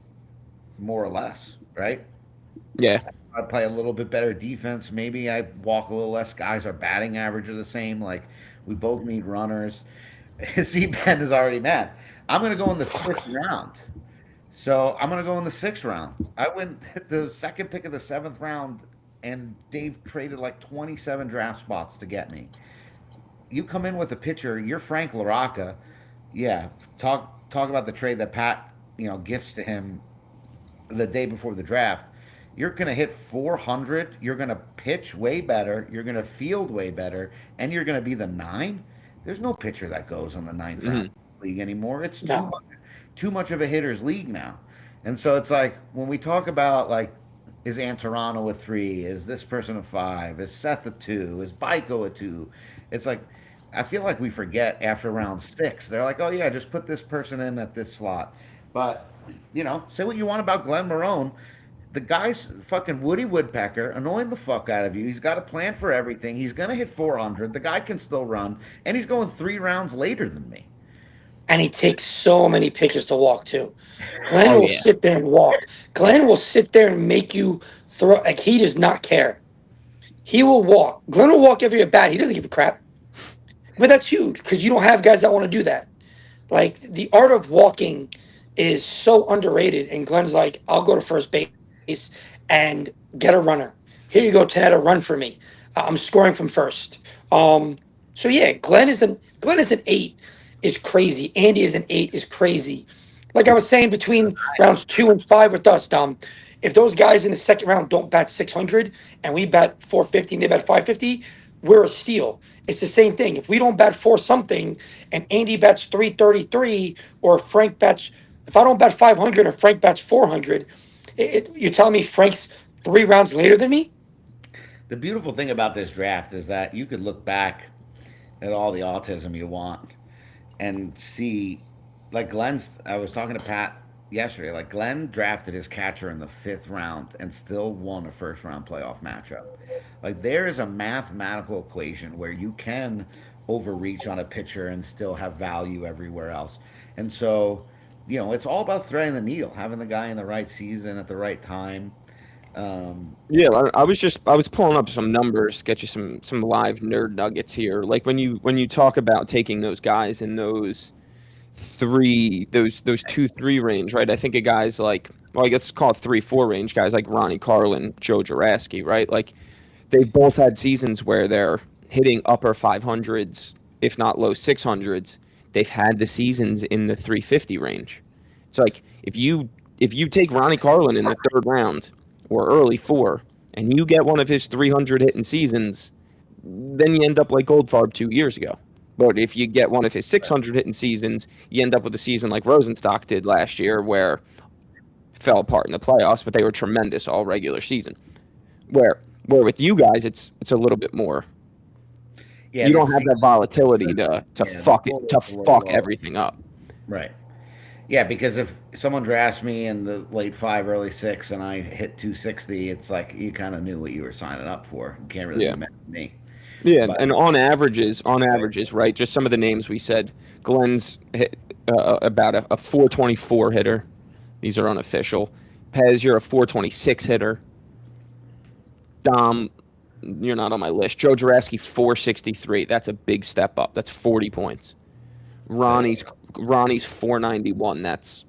more or less, right? Yeah. I play a little bit better defense. Maybe I walk a little less guys. Our batting average are the same. Like, we both need runners. See, Ben is already mad. I'm going to go in the sixth round. So I'm going to go in the sixth round. I went the second pick of the seventh round, and Dave traded like 27 draft spots to get me. You come in with a pitcher, you're Frank LaRocca. Yeah, talk about the trade that Pat, gifts to him the day before the draft. You're going to hit 400. You're going to pitch way better. You're going to field way better, and you're going to be the 9. There's no pitcher that goes on the ninth round Hmm. league anymore. It's No. too much of a hitter's league now. And so it's like when we talk about like, is Antorano a 3? Is this person a 5? Is Seth a 2? Is Baiko a 2? It's like I feel like we forget after round 6. They're like, oh yeah, just put this person in at this slot. But say what you want about Glenn Marone. The guy's fucking Woody Woodpecker, annoying the fuck out of you. He's got a plan for everything. He's gonna hit 400. The guy can still run, and he's going 3 rounds later than me. And he takes so many pitches to walk too. Glenn Oh will yeah. sit there and walk. Glenn will sit there and make you throw. Like, he does not care. He will walk. Glenn will walk every at bat. He doesn't give a crap. But that's huge because you don't have guys that want to do that. Like, the art of walking is so underrated. And Glenn's like, I'll go to first base and get a runner. Here you go, Tanetta, run for me. I'm scoring from first. Um, so yeah, Glenn is an 8 is crazy. Andy is an 8 is crazy. Like I was saying, between rounds 2 and 5 with us, Dom, if those guys in the second round don't bat 600 and we bat 450 and they bat 550, we're a steal. It's the same thing. If we don't bat four something and Andy bats 333 or Frank bats, if I don't bat 500 or Frank bats 400, you're telling me Frank's 3 rounds later than me? The beautiful thing about this draft is that you could look back at all the autism you want and see, like Glenn's. I was talking to Pat yesterday. Like Glenn drafted his catcher in the fifth round and still won a first round playoff matchup. Like there is a mathematical equation where you can overreach on a pitcher and still have value everywhere else. And so, it's all about threading the needle, having the guy in the right season at the right time. Um, Yeah, I was pulling up some numbers, get you some live nerd nuggets here. Like when you talk about taking those guys in those 2-3 range, right? I think of guys like, well, I guess call it 3-4 range guys like Ronnie Carlin, Joe Juraski, right? Like they both had seasons where they're hitting upper 500s, if not low 600s. They've had the seasons in the 350 range. It's like if you take Ronnie Carlin in the third round or early four, and you get one of his 300 hitting seasons, then you end up like Goldfarb 2 years ago. But if you get one of his 600 hitting seasons, you end up with a season like Rosenstock did last year, where fell apart in the playoffs, but they were tremendous all regular season. Where with you guys, it's a little bit more. yeah, You the don't have that season, volatility to the fuck it floor to is a little fuck lower. everything up. Right. Yeah, because if someone drafts me in the late 5, early 6, and I hit 260, it's like you kind of knew what you were signing up for. You can't really be Yeah. mad at me. Yeah, But and on averages, right? Just some of the names we said. Glenn's hit about a 424 hitter. These are unofficial. Pez, you're a 426 hitter. Dom, you're not on my list. Joe Juraski, 463. That's a big step up. That's 40 points. uh, Ronnie's Ronnie's 491. That's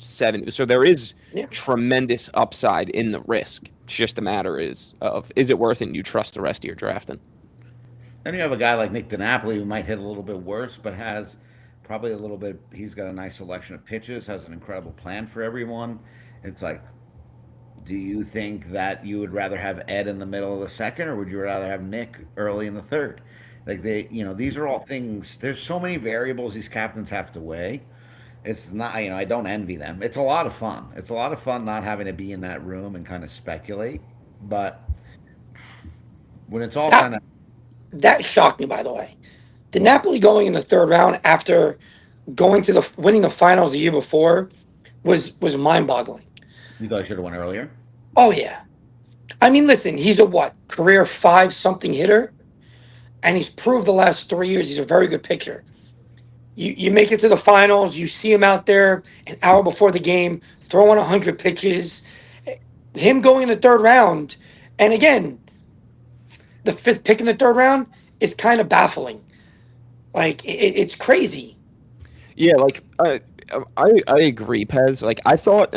seven. So there is Yeah. tremendous upside in the risk. It's just a matter is it worth it and you trust the rest of your drafting. Then you have a guy like Nick DiNapoli who might hit a little bit worse, but has probably a little bit. He's got a nice selection of pitches, has an incredible plan for everyone. It's like, do you think that you would rather have Ed in the middle of the second, or would you rather have Nick early in the third? Like these are all things. There's so many variables these captains have to weigh. It's not, I don't envy them. It's a lot of fun. It's a lot of fun not having to be in that room and kind of speculate. But when it's all That kind of, that shocked me, by the way. The Napoli going in the third round after going to the winning the finals the year before was mind boggling. you guys should have went earlier. Oh yeah. I mean, listen, he's a what career 5 something hitter, and he's proved the last 3 years he's a very good pitcher. You make it to the finals, you see him out there an hour before the game throwing 100 pitches. Him going in the third round, and again, the fifth pick in the third round is kind of baffling. Like it's crazy. Yeah, like I agree, Pez. Like I thought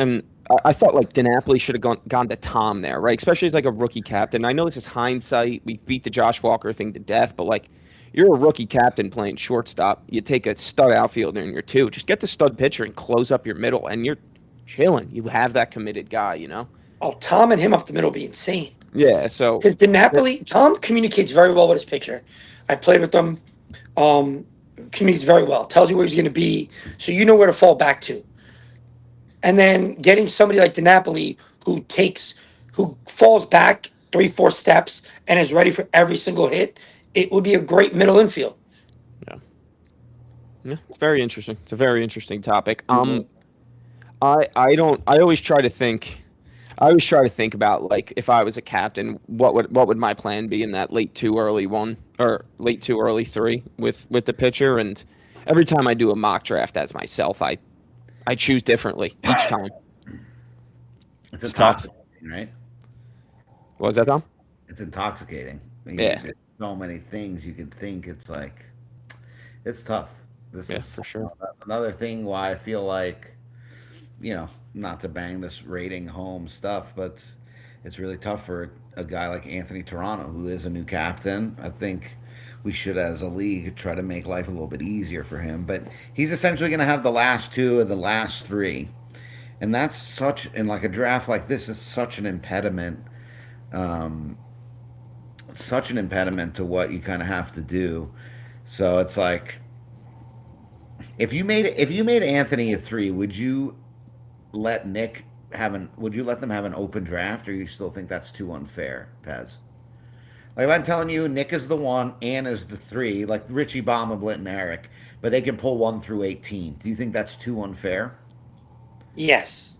like DiNapoli should have gone to Tom there, right? Especially as like a rookie captain. I know this is hindsight. We beat the Josh Walker thing to death, but like you're a rookie captain playing shortstop. You take a stud outfielder in your two. Just get the stud pitcher and close up your middle, and you're chilling. You have that committed guy, you know. Oh, Tom and him up the middle be insane. Yeah. So Because Tom communicates very well with his pitcher. I played with him. Communicates very well. Tells you where he's going to be, so you know where to fall back to. And then getting somebody like DiNapoli who falls back 3-4 steps and is ready for every single hit, it would be a great middle infield. yeah, yeah, it's very interesting. It's a very interesting topic. I don't. I always try to think. I always try to think about like if I was a captain, what would my plan be in that late two, early one, or late two, early three with the pitcher. And every time I do a mock draft as myself, I choose differently each time. It's It's tough. intoxicating, right? What was that, Tom? It's intoxicating. Yeah, There's so many things you can think. It's like, it's tough. This yeah, is for sure. another thing why I feel like, not to bang this rating home stuff, but it's really tough for a guy like Anthony Toronto, who is a new captain. I think we should, as a league, try to make life a little bit easier for him. But he's essentially going to have the last two and the last three, and that's in like a draft like this is um, such an impediment to what you kind of have to do. So it's like if you made Anthony a three, let Nick would you let them have an open draft, or you still think that's too unfair, Pez? Like if I'm telling you Nick is the one, Ann is the three, like Richie Baumablit and Eric, but they can pull 1 through 18. Do you think that's too unfair? Yes,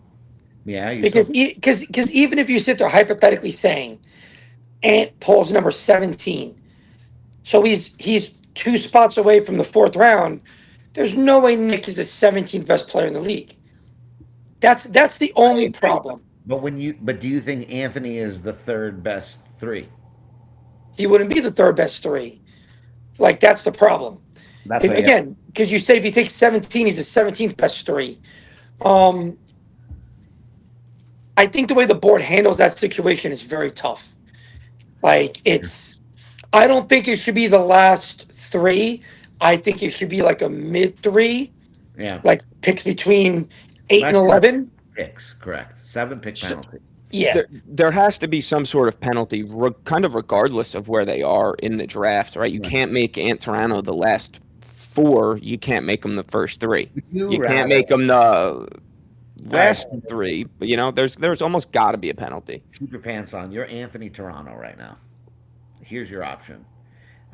Yeah, you because still because even if you sit there hypothetically saying Ant pulls number 17, so he's 2 spots away from the fourth round. There's no way Nick is the 17th best player in the league. That's the I only agree. problem. But do you think Anthony is the third best three? He wouldn't be the third best three. Like that's the problem. That's what you have. Again, because you said if he takes 17, he's the 17th best three. Um, I think the way the board handles that situation is very tough. Like I don't think it should be the last three. I think it should be like a mid three, Yeah. like picks between 8 and That's 11. picks, correct. 7 pick So, penalty. yeah, There has to be some sort of penalty, kind of regardless of where they are in the draft, right? You Right. can't make Ant Toronto the last four. You can't make him the first three. Would you You can't rather make him the all right, last three. But there's almost got to be a penalty. keep your pants on. You're Anthony Toronto right now. Here's your option.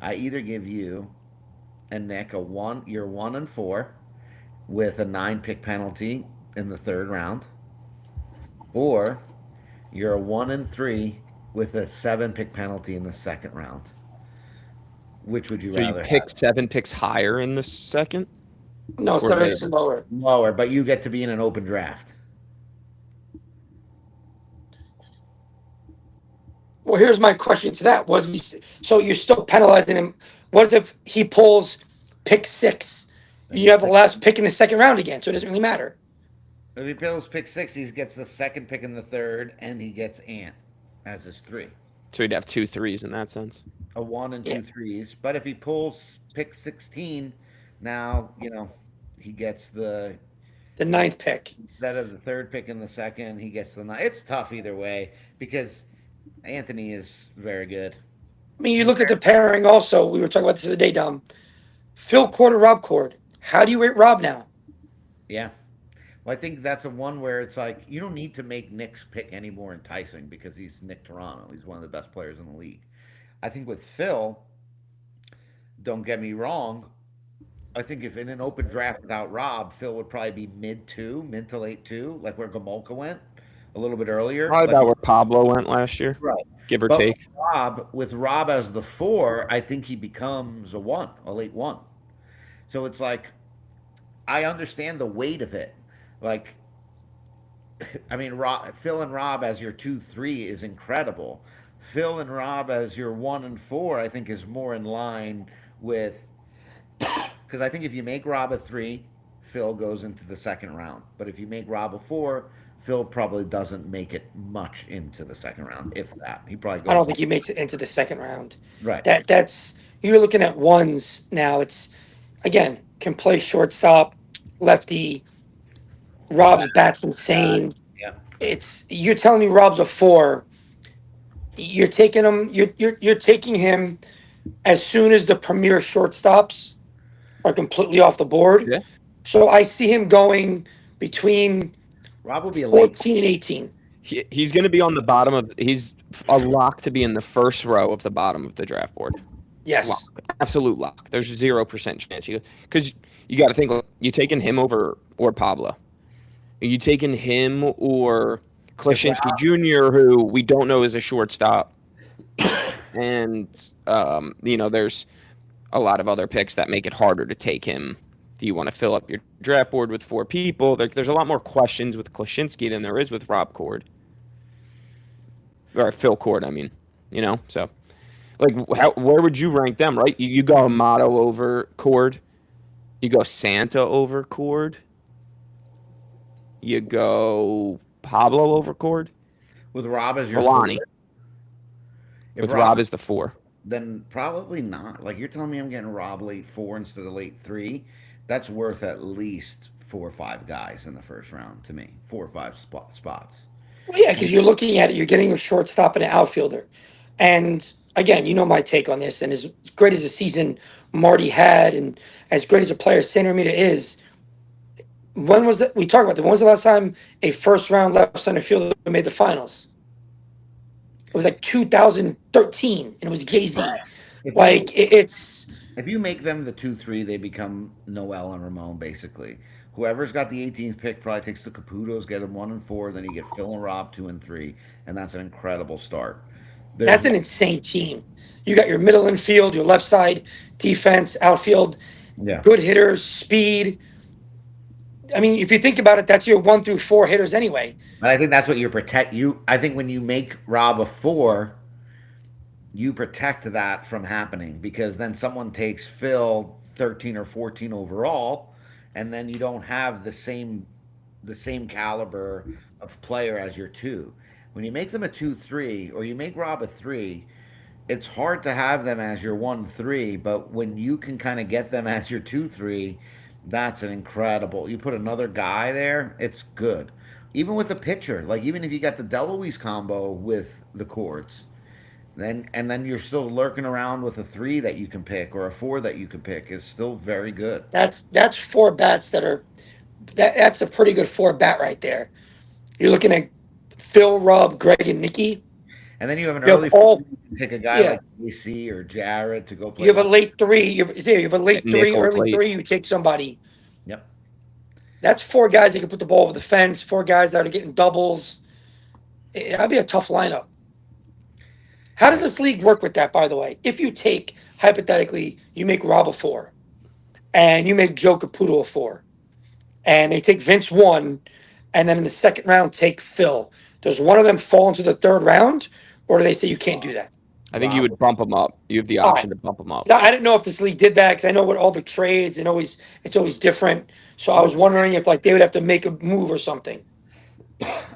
I either give you and Nick you're 1 and 4 with a 9 pick penalty in the third round, or you're a 1 and 3 with a 7 pick penalty in the second round. Which would you So you rather pick have? 7 picks higher in the second no, or 7 is later. lower. Lower, but you get to be in an open draft. Well, here's my question to that: so you're still penalizing him? What if he pulls pick 6? And You you have the pick last pick in the second round again, so it doesn't really matter. If he pulls pick six, he gets the second pick in the third, and he gets Ant as his three. So he'd have two threes in that sense. A one and Yeah, two threes. But if he pulls pick 16, now, he gets the ninth pick. instead of the third pick in the second, he gets the nine. It's tough either way because Anthony is very good. I mean, you look at the pairing also. We were talking about this the other day, Dom. Phil Cord and Rob Cord. How do you rate Rob now? Yeah. Well, I think that's a one where it's like you don't need to make Nick's pick any more enticing because he's Nick Toronto. He's one of the best players in the league. I think with Phil, don't get me wrong. I think if in an open draft without Rob, Phil would probably be mid two, mid to late two, like where Gamolka went a little bit earlier. Probably Like about where Pablo went last year, right. give or But take. with Rob as the four, I think he becomes a one, a late one. So it's like I understand the weight of it. Like I mean, Phil and Rob as your 2-3 is incredible. Phil and Rob as your 1 and 4, I think, is more in line with because I think if you make Rob a 3, Phil goes into the second round. But if you make Rob a 4, Phil probably doesn't make it much into the second round, if that. He probably I goes don't think he makes it into the second round. right. That's you're looking at ones now. It's again can play shortstop, lefty. Rob's bat's insane. Yeah. It's you're telling me Rob's a four. You're taking him. You're taking him as soon as the premier shortstops are completely off the board. Yeah. So I see him going between Rob will be a late. 14 and 18. He's going to be on the bottom of. He's a lock to be in the first row of the bottom of the draft board. Lock, Yes. absolute lock. There's 0% chance because you got to think like, you taking him over or Pablo. Are you taking him or Klashinsky Jr., who we don't know is a shortstop, and there's a lot of other picks that make it harder to take him. Do you want to fill up your draft board with four people? There's a lot more questions with Klashinsky than there is with Rob Cord. Or Phil Cord, I mean. So like where would you rank them, right? You go Amato over Cord. You go Santa over Cord. You go Pablo over Cord. With Rob as your Villani. four. If With Rob as the four. then probably not. Like you're telling me I'm getting Rob late 4 instead of late 3. That's worth at least 4 or 5 guys in the first round to me. 4 or 5 spots. Well, yeah, because you're looking at it, you're getting a shortstop and an outfielder. And again, you know my take on this. And as great as a season Marty had, and as great as a player Center Meter is, when was that? We talked about that. When was the last time a first round left center fielder made the finals? It was like 2013, and it was Gay-Z. If Like you it's if you make them the 2-3, they become Noel and Ramon basically. Whoever's got the 18th pick probably takes the Caputos, get them 1 and 4, then you get Phil and Rob 2 and 3, and that's an incredible start. There's that's an insane team. You got your middle infield, your left side defense, outfield, yeah. good hitters, speed. I mean, if you think about it, that's your 1 through 4 hitters anyway. But I think that's what you protect. I think when you make Rob a 4, you protect that from happening because then someone takes Phil 13 or 14 overall, and then you don't have the same caliber of player as your 2. When you make them a 2-3 or you make Rob a 3, it's hard to have them as your 1-3, but when you can kind of get them as your 2-3, that's an incredible. You put another guy there, it's good. Even with the pitcher, like even if you got the Deloise combo with the chords, then you're still lurking around with a 3 that you can pick or a 4 that you can pick is still very good. That's 4 bats that's a pretty good 4 bat right there. You're looking at Phil, Rob, Greg, and Nikki. And then you have an You have early all, you can pick a guy yeah. like AC or Jared to go You play. have a late 3. You have a late 3, Nichols early late. 3. You take somebody. Yep. That's 4 guys that can put the ball over the fence. 4 guys that are getting doubles. That'd be a tough lineup. How does this league work with that, by the way? If you take, hypothetically, you make Rob a 4, and you make Joe Caputo a 4, and they take Vince 1, and then in the second round take Phil. Does one of them fall into the third round, or do they say you can't do that? I think you Rob. would bump him up. You have the All right. option to bump him up. Now, I didn't know if this league did that because I know with all the trades and always it's always different. So I was What wondering if like they would have to make a move or something.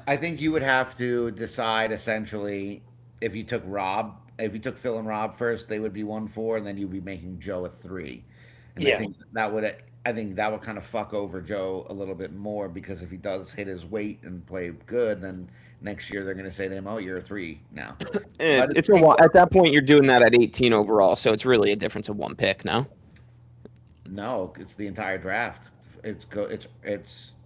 I think you would have to decide essentially if you took Phil and Rob first, they would be 1-4, and then you'd be making Joe a 3. And Yeah. I think that would kind of fuck over Joe a little bit more because if he does hit his weight and play good, then next year they're going to say to him, "Oh, you're a 3 now." But at It's the a same at time, that point you're doing that at 18 overall, so it's really a difference of one pick now. no, it's the entire draft. It's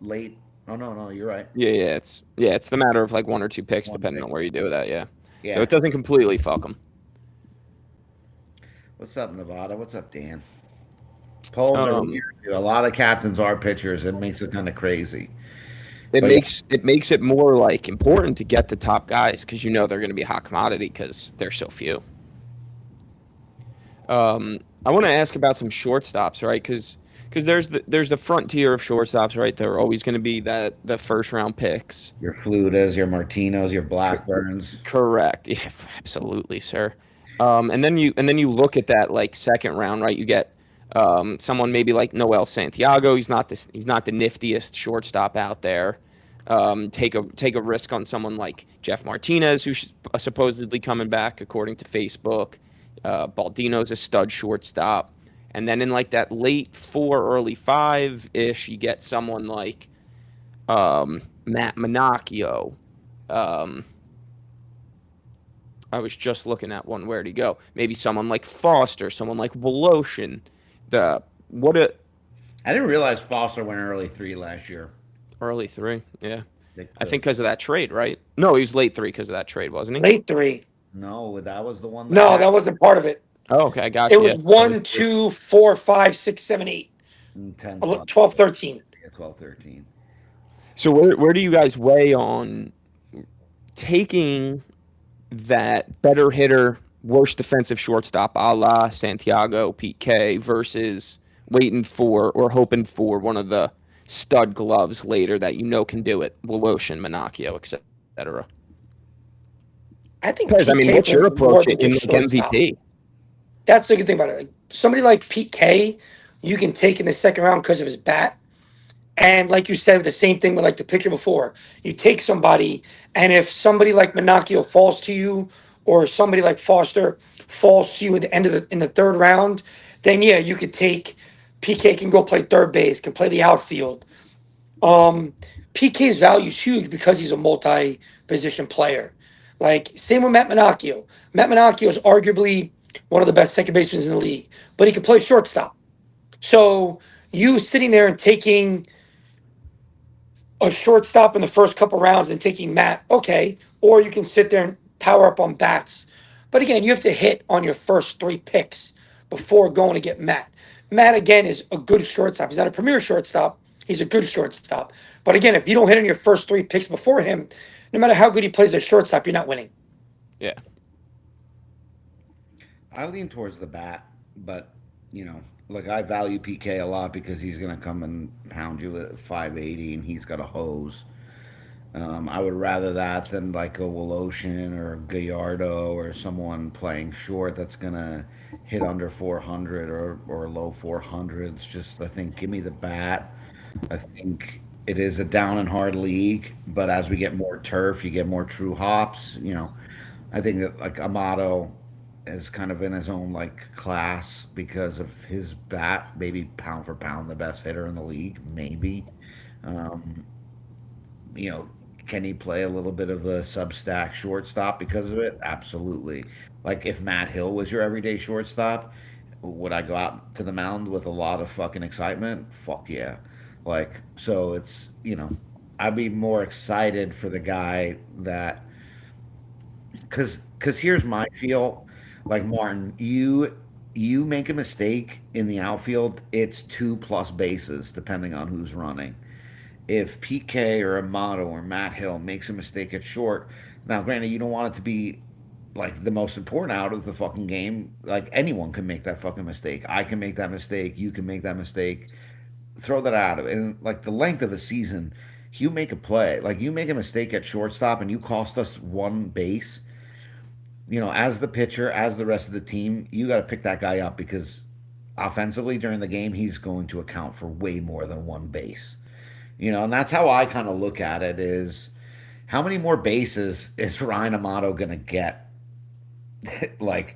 late. Oh no, you're right. It's the matter of like one or two picks One depending pick. on where you do that. Yeah, so Yeah. it doesn't completely fuck them. What's up, Nevada? What's up, Dan? Polls are Um, weird. Too. A lot of captains are pitchers. It makes it kind of crazy. it But yeah, makes it more like important to get the top guys because you know they're going to be a hot commodity because there's so few. I want to ask about some shortstops, right? Because there's the front tier of shortstops, right? They're always going to be the first round picks. your Flutas, your Martinos, your Blackburns. Correct. Yeah, absolutely, sir. And then you look at that like second round, right? You get someone maybe like Noel Santiago. He's not the niftiest shortstop out there. Take a risk on someone like Jeff Martinez, who's supposedly coming back according to Facebook. Baldino's a stud shortstop. And then in like that late 4, early 5 ish, you get someone like Matt Minacchio. Um, I was just looking at one. Where'd he go? Maybe someone like Foster, someone like Voloshin. The what a I didn't realize Foster went early 3 last year. early 3. Yeah, I The think because of that trade, right? No, he was late 3 because of that trade, wasn't he? Late 3. no, that was the one that No, happened that wasn't part of it. Oh, okay, I got It you. Yeah, was early one, 3. 2, 4, 5, 6, 7, 8, in 10, 11, 12, 12, 13. yeah, 12, 13. So where do you guys weigh on taking that better hitter, worse defensive shortstop, a la Santiago, Pete K, versus waiting for or hoping for one of the stud gloves later that you know can do it, Woloshin, Minacchio, etc. I think Because I mean, PK what's your brings more approach than in just like shortstop. MVP? That's the good thing about it. Like, somebody like PK, you can take in the second round because of his bat. And like you said, the same thing with like the picture before. You take somebody, and if somebody like Minacchio falls to you, or somebody like Foster falls to you at the end of in the third round, then yeah, you could take PK can go play third base, can play the outfield. Um, PK's value is huge because he's a multi-position player. Like same with Matt Minacchio. Matt Minacchio is arguably one of the best second basemen in the league, but he can play shortstop. So you sitting there and taking a shortstop in the first couple rounds and taking Matt, okay, or you can sit there and power up on bats. But again, you have to hit on your first 3 picks before going to get Matt. Matt again is a good shortstop. He's not a premier shortstop. He's a good shortstop. But again, if you don't hit on your first 3 picks before him, no matter how good he plays as shortstop, you're not winning. Yeah, I lean towards the bat, but you know, like I value PK a lot because he's gonna come and pound you at 580, and he's got a hose. I would rather that than like a Woloshin or Gallardo or someone playing short that's gonna hit under 400 or low 400s. Just I think give me the bat. I think it is a down and hard league, but as we get more turf, you get more true hops. You know, I think that like Amato is kind of in his own like class because of his bat, maybe pound for pound the best hitter in the league, maybe. Um, you know, can he play a little bit of a substack shortstop because of it? Absolutely. Like if Matt Hill was your everyday shortstop, would I go out to the mound with a lot of fucking excitement? Fuck yeah. Like so it's, you know, I'd be more excited for the guy that cuz here's my feel like Martin, you make a mistake in the outfield, it's 2 plus bases depending on who's running. If PK or Amato or Matt Hill makes a mistake at short, now granted you don't want it to be like the most important out of the fucking game. Like anyone can make that fucking mistake. I can make that mistake. You can make that mistake. Throw that out of it. And like the length of a season, you make a play, like you make a mistake at shortstop and you cost us one base. as the pitcher, as the rest of the team, you got to pick that guy up because offensively during the game, he's going to account for way more than one base. And that's how I kind of look at it is how many more bases is Ryan Amato going to get? like,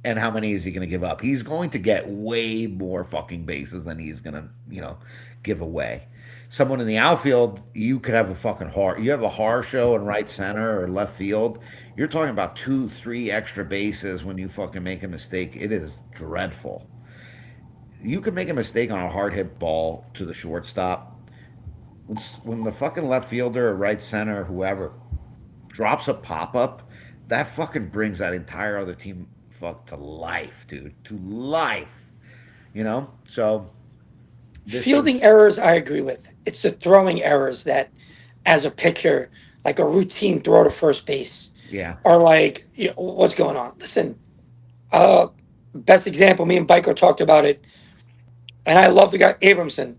and how many is he going to give up? He's going to get way more fucking bases than he's going to, give away. Someone in the outfield, you could have a fucking you have a horror show in right center or left field. You're talking about 2, 3 extra bases when you fucking make a mistake. It is dreadful. You could make a mistake on a hard hit ball to the shortstop. When the fucking left fielder or right center or whoever drops a pop up, that fucking brings that entire other team to life, dude. To life. So this is Fielding errors, I agree with. It's the throwing errors that, as a pitcher, like a routine throw to first base, yeah. are like, what's going on? Listen, uh, best example, me and Biker talked about it, and I love the guy, Abramson.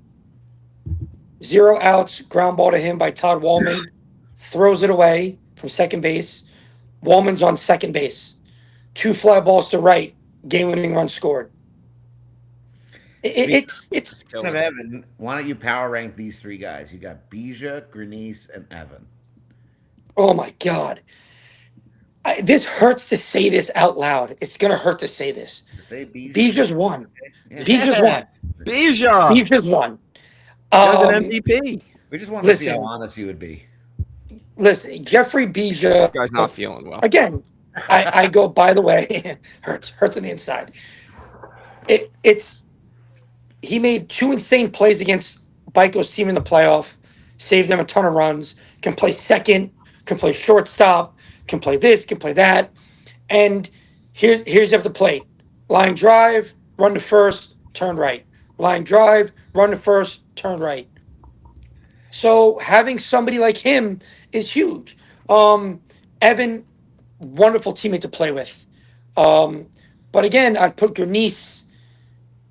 0 outs, ground ball to him by Todd Wallman, throws it away from second base. Wallman's on second base. 2 fly balls to right, game winning run scored. It's Speaking of Evan, why don't you power rank these 3 guys? You got Bija, Grenice, and Evan. oh my God. This hurts to say this out loud. It's gonna hurt to say this. Say Bija. Bija's won. Yeah. Bija's won. Bija Bija's won. does an MVP. We just wanted to see how Listen. honest you would be. Listen, Jeffrey Bija. Guy's not feeling well. Again, I go, by the way, hurts on the inside. It's he made 2 insane plays against Bico's team in the playoff, saved them a ton of runs, can play second, can play shortstop, can play this, can play that. And here's up the plate. Line drive, run to first, turn right. Line drive, run to first, turn right. So having somebody like him is huge. Evan, wonderful teammate to play with. But again, I'd put Grenice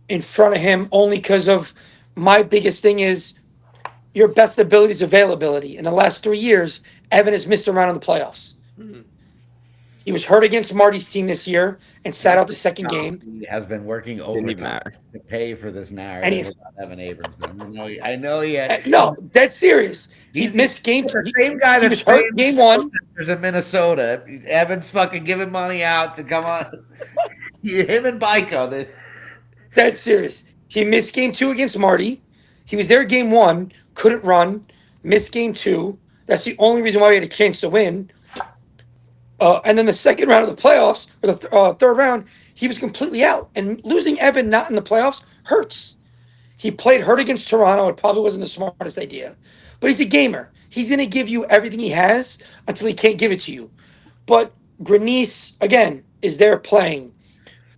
in front of him only because of my biggest thing is your best ability is availability. In the last 3 years, Evan has missed around in the playoffs. Mm-hmm. He was hurt against Marty's team this year and sat out the second game. He has been working Didn't even overtime matter. to pay for this And narrative about Evan Abramson. I know he No, dead serious. He He's missed game. the same guy he that's was hurt game one. There's in Minnesota. Evan's fucking giving money out to come on. Him and Bico. Dead serious. He missed game 2 against Marty. He was there game 1, couldn't run, missed game 2. That's the only reason why we had a chance to win. And then the second round of the playoffs, or the third round, he was completely out. And losing Evan not in the playoffs hurts. He played hurt against Toronto. It probably wasn't the smartest idea. But he's a gamer. He's going to give you everything he has until he can't give it to you. But Grenice, again, is there playing.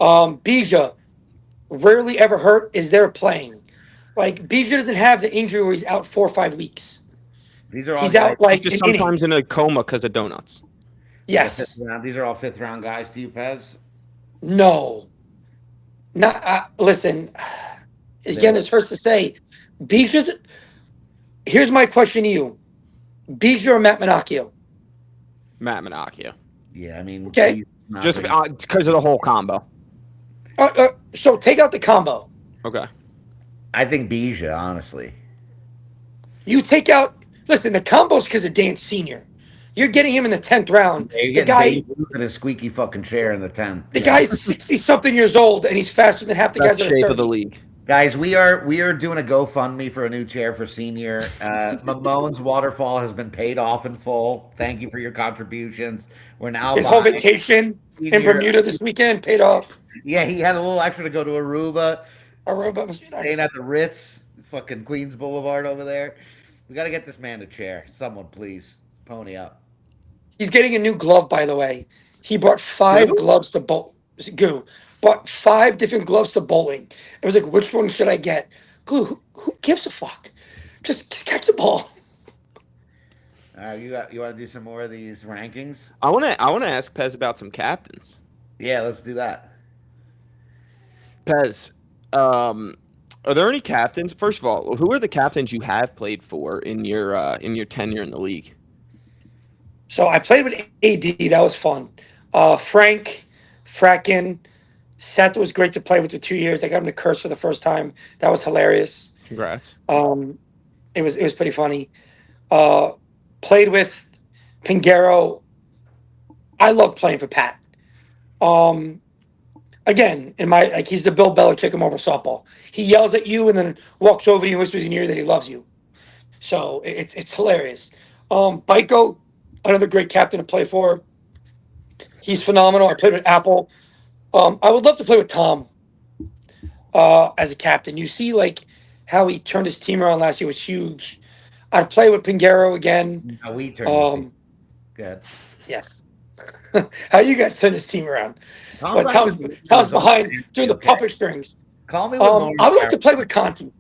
Bija, rarely ever hurt, is there playing. Like, Bija doesn't have the injury where he's out 4 or 5 weeks. These are all He's guys, out like Just an inning. sometimes in a coma because of donuts. Yes. These are all 5th round guys to you, Pez. No. Not listen. Again, this hurts to say. Bija's. Here's my question to you: Bija or Matt Minacchio? Matt Minacchio. Yeah, I mean, Okay. he's not Just really- because of the whole combo. So take out the combo. Okay. I think Bija, honestly. You take out. Listen, the combo's because of Dan Senior. You're getting him in the 10th round. Yeah, you're The getting guy, Babe Ruth in his squeaky fucking chair in the 10th. the guy's 60-something years old, and he's faster than half the Best guys that are shape 30. of the league. Guys, we are doing a GoFundMe for a new chair for Senior. Mamone's waterfall has been paid off in full. Thank you for your contributions. We're now His whole buying vacation in Senior- Bermuda this weekend paid off. Yeah, he had a little extra to go to Aruba, Aruba must be nice. staying at the Ritz, fucking Queens Boulevard over there. We got to get this man a chair. Someone, please, pony up. He's getting a new glove, by the way. He brought 5 Goo? gloves to Goo. Bought 5 different gloves to bowling. It was like, which one should I get? Glue, who gives a fuck? Just catch the ball. You want to do some more of these rankings? I wanna ask Pez about some captains. Yeah, let's do that. Pez, are there any captains? First of all, who are the captains you have played for in your tenure in the league? So I played with AD. That was fun. Frank, Frackin, Seth was great to play with for 2 years. I got him to curse for the first time. That was hilarious. Congrats. Um, it was pretty funny. Uh, Played with Pingaro. I love playing for Pat. Um, Again, in my like he's the Bill Belichick of mobile softball. He yells at you and then walks over to you and whispers in your ear that he loves you. So it's hilarious. Baiko, another great captain to play for. He's phenomenal. I played with Apple. I would love to play with Tom as a captain. You see, like how he turned his team around last year was huge. I'd play with Pingaro again. Now we turned the team. Um, Good. yes. How you guys turn this team around? Tom's But not Tom's even losing Tom's his own behind doing fantasy, the okay? puppet strings. Call me with Lauren I would like to Farrell. play with Conti,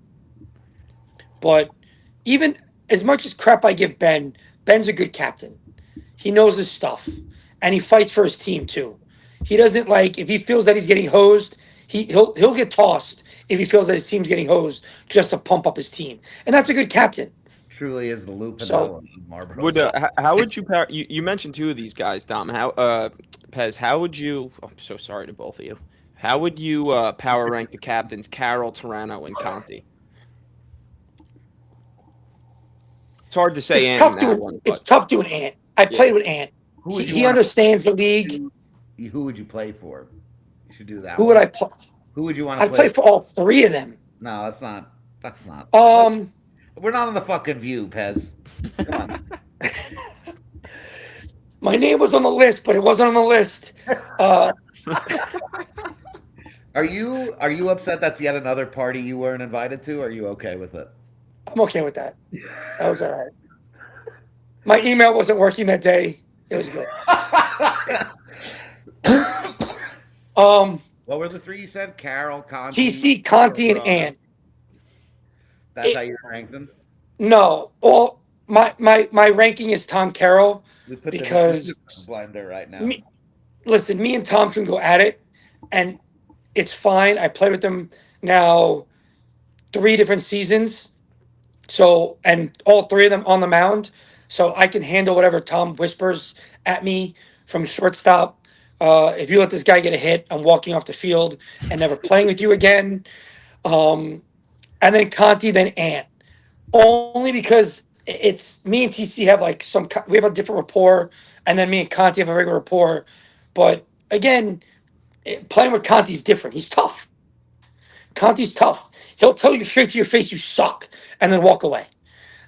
but even as much as crap I give Ben, Ben's a good captain. He knows his stuff, and he fights for his team too. He doesn't like if he feels that he's getting hosed, he'll get tossed if he feels that his team's getting hosed just to pump up his team, and that's a good captain. Truly is the Lou So Pinella of Marlboro Would Soft. how would you power? You mentioned two of these guys, Dom. How Pez? How would you? Oh, I'm so sorry to both of you. How would you power rank the captains, Carroll, Torano, and Conti? It's hard to say it's Ant in tough that doing one, it's but tough doing Ant. I yeah. played with Ant. Who He would you he want understands the league. to? Who would you play for? You should do that Who would one. I play? Who would you want to I'd play play for? for all three of them. No, that's not. That's not. Um, We're not on the fucking View, Pez. Come on. my name was on the list, but it wasn't on the list. Uh, Are you upset that's yet another party you weren't invited to? Or are you okay with it? I'm okay with that. That was all right. My email wasn't working that day. It was good. Um, What were the three you said? Carol, Conti, TC, Conti, and Toronto. Ant. That's how It, you rank them. no, all my ranking is Tom Carroll We put because them in a blender right now. me, listen, me and Tom can go at it, and it's fine. I played with them now 3 different seasons, so and all three of them on the mound, so I can handle whatever Tom whispers at me from shortstop. If you let this guy get a hit, I'm walking off the field and never playing with you again. Um, and then Conti, then Ant. Only because it's me and TC have like we have a different rapport, and then me and Conti have a regular rapport. But again, playing with Conti's different. He's tough. Conti's tough. He'll tell you straight to your face, "You suck," and then walk away.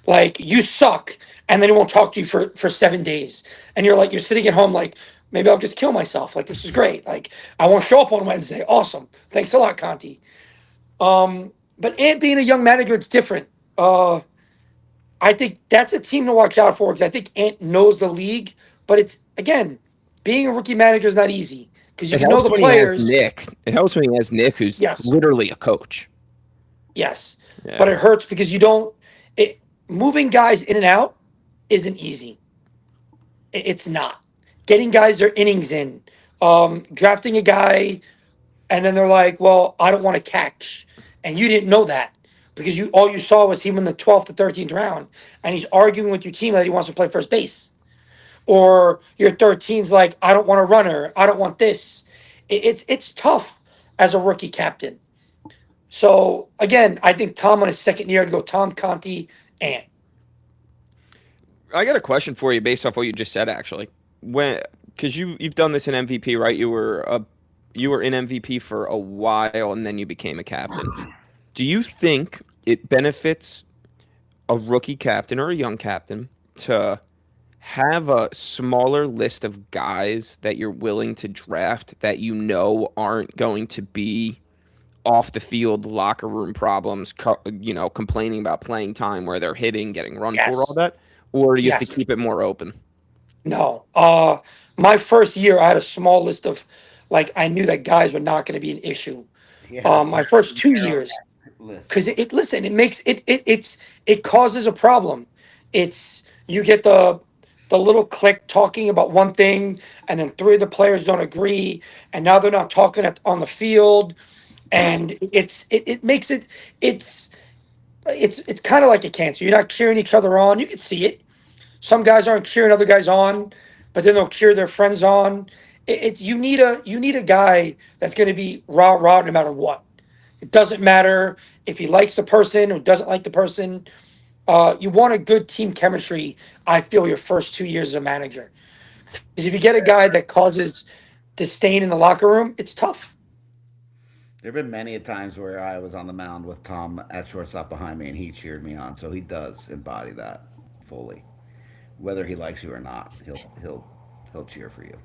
Like you suck, and then he won't talk to you for 7 days. And you're sitting at home like, maybe I'll just kill myself. Like this is great. Like I won't show up on Wednesday. Awesome. Thanks a lot, Conti. But Ant being a young manager, it's different. I think that's a team to watch out for because I think Ant knows the league. But it's again, being a rookie manager is not easy because you it can know helps the when he has players. Nick. It helps when he has Nick, who's Yes, literally a coach. yes, Yeah. but it hurts because you don't. It, moving guys in and out isn't easy. It's not getting guys their innings in. Drafting a guy and then they're like, "Well, I don't want to catch," and you didn't know that because you all you saw was him in the 12th to 13th round, and he's arguing with your team that he wants to play first base, or your 13's like, "I don't want a runner, I don't want this." It's tough as a rookie captain. So again, I think Tom on his second year, I'd go Tom Conti and I got a question for you based off what you just said, actually. When because you've done this in MVP, right? You were in MVP for a while, and then you became a captain. Do you think it benefits a rookie captain or a young captain to have a smaller list of guys that you're willing to draft that you know aren't going to be off the field locker room problems, complaining about playing time where they're hitting, getting run for, all yes, that? Or do you have to yes, keep it more open? no. My first year, I had a small list of like I knew that guys were not going to be an issue. Yeah, My first 2 years, list. because listen, it makes it causes a problem. It's you get the little clique talking about one thing, and then three of the players don't agree, and now they're not talking on the field, and it makes it's kind of like a cancer. You're not cheering each other on. You can see it. Some guys aren't cheering other guys on, but then they'll cheer their friends on. It's you need a guy that's going to be rah rah no matter what. It doesn't matter if he likes the person or doesn't like the person. You want a good team chemistry. I feel your first 2 years as a manager, because if you get a guy that causes disdain in the locker room, it's tough. There have been many a times where I was on the mound with Tom at shortstop behind me, and he cheered me on. So he does embody that fully. Whether he likes you or not, he'll cheer for you.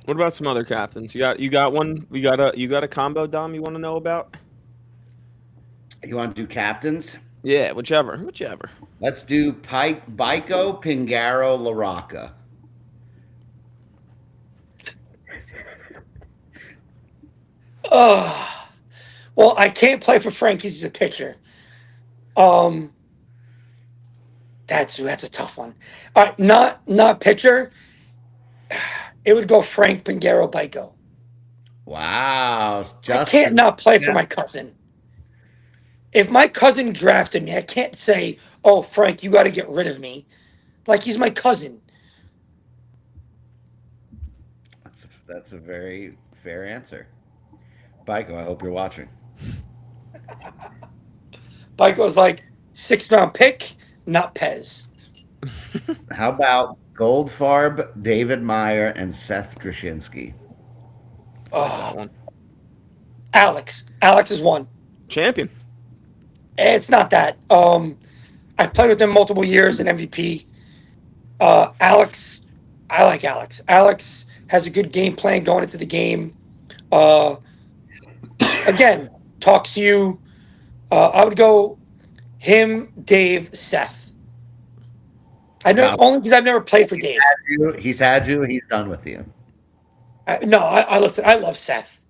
What about some other captains? You got one. You got a combo, Dom. You want to know about? You want to do captains? Yeah, whichever. Let's do Pike, Baiko, Pingaro, Laraca. Uh, well, I can't play for Frank 'cause he's a pitcher. Um, that's a tough one. All right, not pitcher. It would go Frank Pingaro Baiko. Wow, I can't Justin. not play for Yeah, my cousin. If my cousin drafted me, I can't say, "Oh, Frank, you got to get rid of me." Like he's my cousin. that's a very fair answer. Baiko, I hope you're watching. Baiko's like sixth round pick, not Pez. How about Goldfarb, David Meyer, and Seth Drashinsky? Like that Oh, one. Alex. Alex is one. Champion. It's not that. I played with him multiple years in MVP. Alex, I like Alex. Alex has a good game plan going into the game. Uh, again, talks to you. I would go him, Dave, Seth. I know Wow, only because I've never played for Dave. he's had you. He's done with you. No, I listen. I love Seth.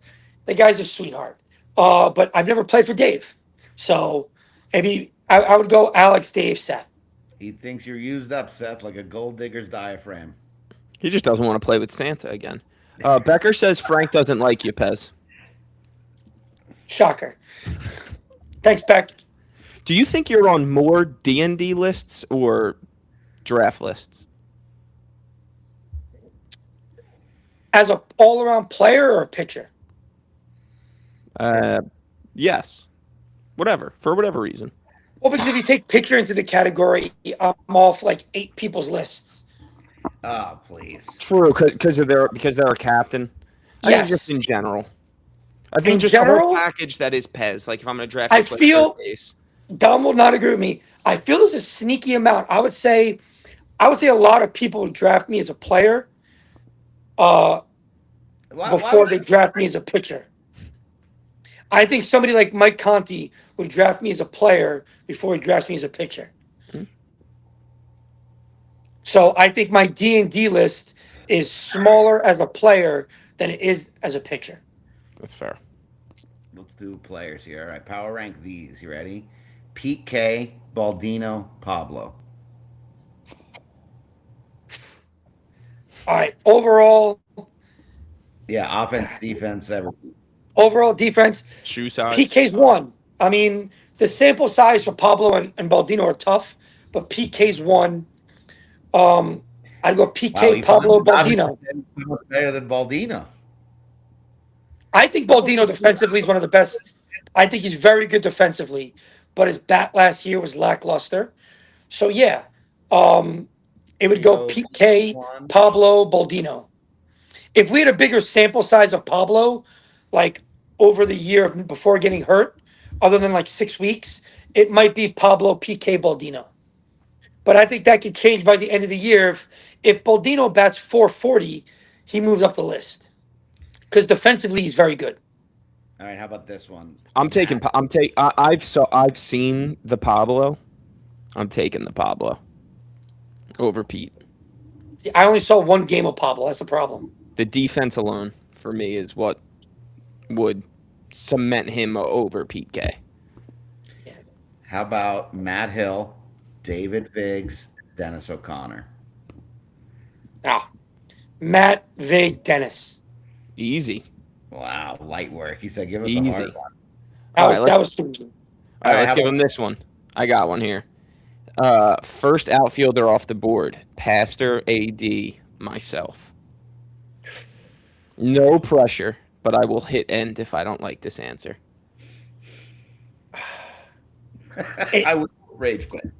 The guy's a sweetheart. But I've never played for Dave, so maybe I would go Alex, Dave, Seth. He thinks you're used up, Seth, like a gold digger's diaphragm. He just doesn't want to play with Santa again. Becker says Frank doesn't like you, Pez. Shocker. Thanks, Beck. Do you think you're on more D&D lists or draft lists? As a all around player or a pitcher? Uh, yes. Whatever. For whatever reason. Well, because if you take pitcher into the category, I'm off like 8 people's lists. Oh, please. True, because they're a captain. I think just Yes. in general. I think In just the whole general, package that is Pez. Like if I'm gonna draft I a player third feel base. Dom will not agree with me. I feel there's a sneaky amount. I would say a lot of people would draft me as a player uh, Why before would they draft me as a pitcher. I think somebody like Mike Conti would draft me as a player before he drafts me as a pitcher. Hmm. So I think my D&D list is smaller as a player than it is as a pitcher. That's fair. let's do players here. All right, power rank these. You ready? Pete K, Baldino, Pablo. All right, Yeah, offense, defense, everything. overall defense, Shoe size. PK's one. I mean, the sample size for Pablo and Baldino are tough, but PK's one. I'd go Wow, PK, he Pablo, obviously Baldino. so much better than Baldino. I think Baldino defensively is one of the best. I think he's very good defensively, but his bat last year was lackluster. So yeah, um, it would go So PK, one. Pablo, Baldino. If we had a bigger sample size of Pablo, like over the year before getting hurt, other than like 6 weeks, it might be Pablo, PK, Baldino. But I think that could change by the end of the year. If Baldino bats 440, he moves up the list because defensively he's very good. All right, how about this one? I'm taking. Matt. I've seen the Pablo. I'm taking the Pablo over Pete. See, I only saw one game of Pablo. That's the problem. The defense alone for me is what would cement him over Pete K. Yeah. How about Matt Hill, David Viggs, Dennis O'Connor? Ah, Matt, Vig, Dennis. Easy. Wow, light work. He said, give us a Easy. hard one. That All was right, that was too easy. All All right, right, let's how give about him this one. I got one here. First outfielder off the board. Pastor, AD, myself. No pressure, but I will hit end if I don't like this answer. It- I would rage quit.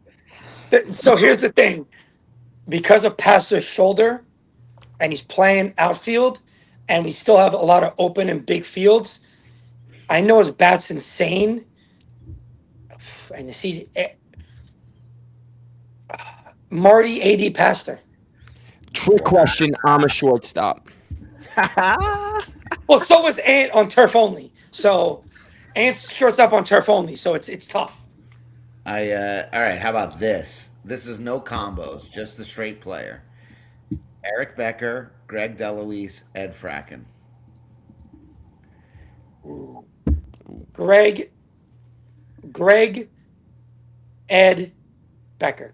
so here's the thing: because of Pastor's shoulder, and he's playing outfield, and we still have a lot of open and big fields. I know his bat's insane, and the season. Marty AD Pastor. Trick question. I'm a shortstop. Well, so was Ant on turf only. So Ant's shortstop on turf only. So it's tough. All right, how about this? This is no combos, just the straight player. Eric Becker, Greg Deloise, Ed Fracken. Ooh. Greg, Ed, Becker.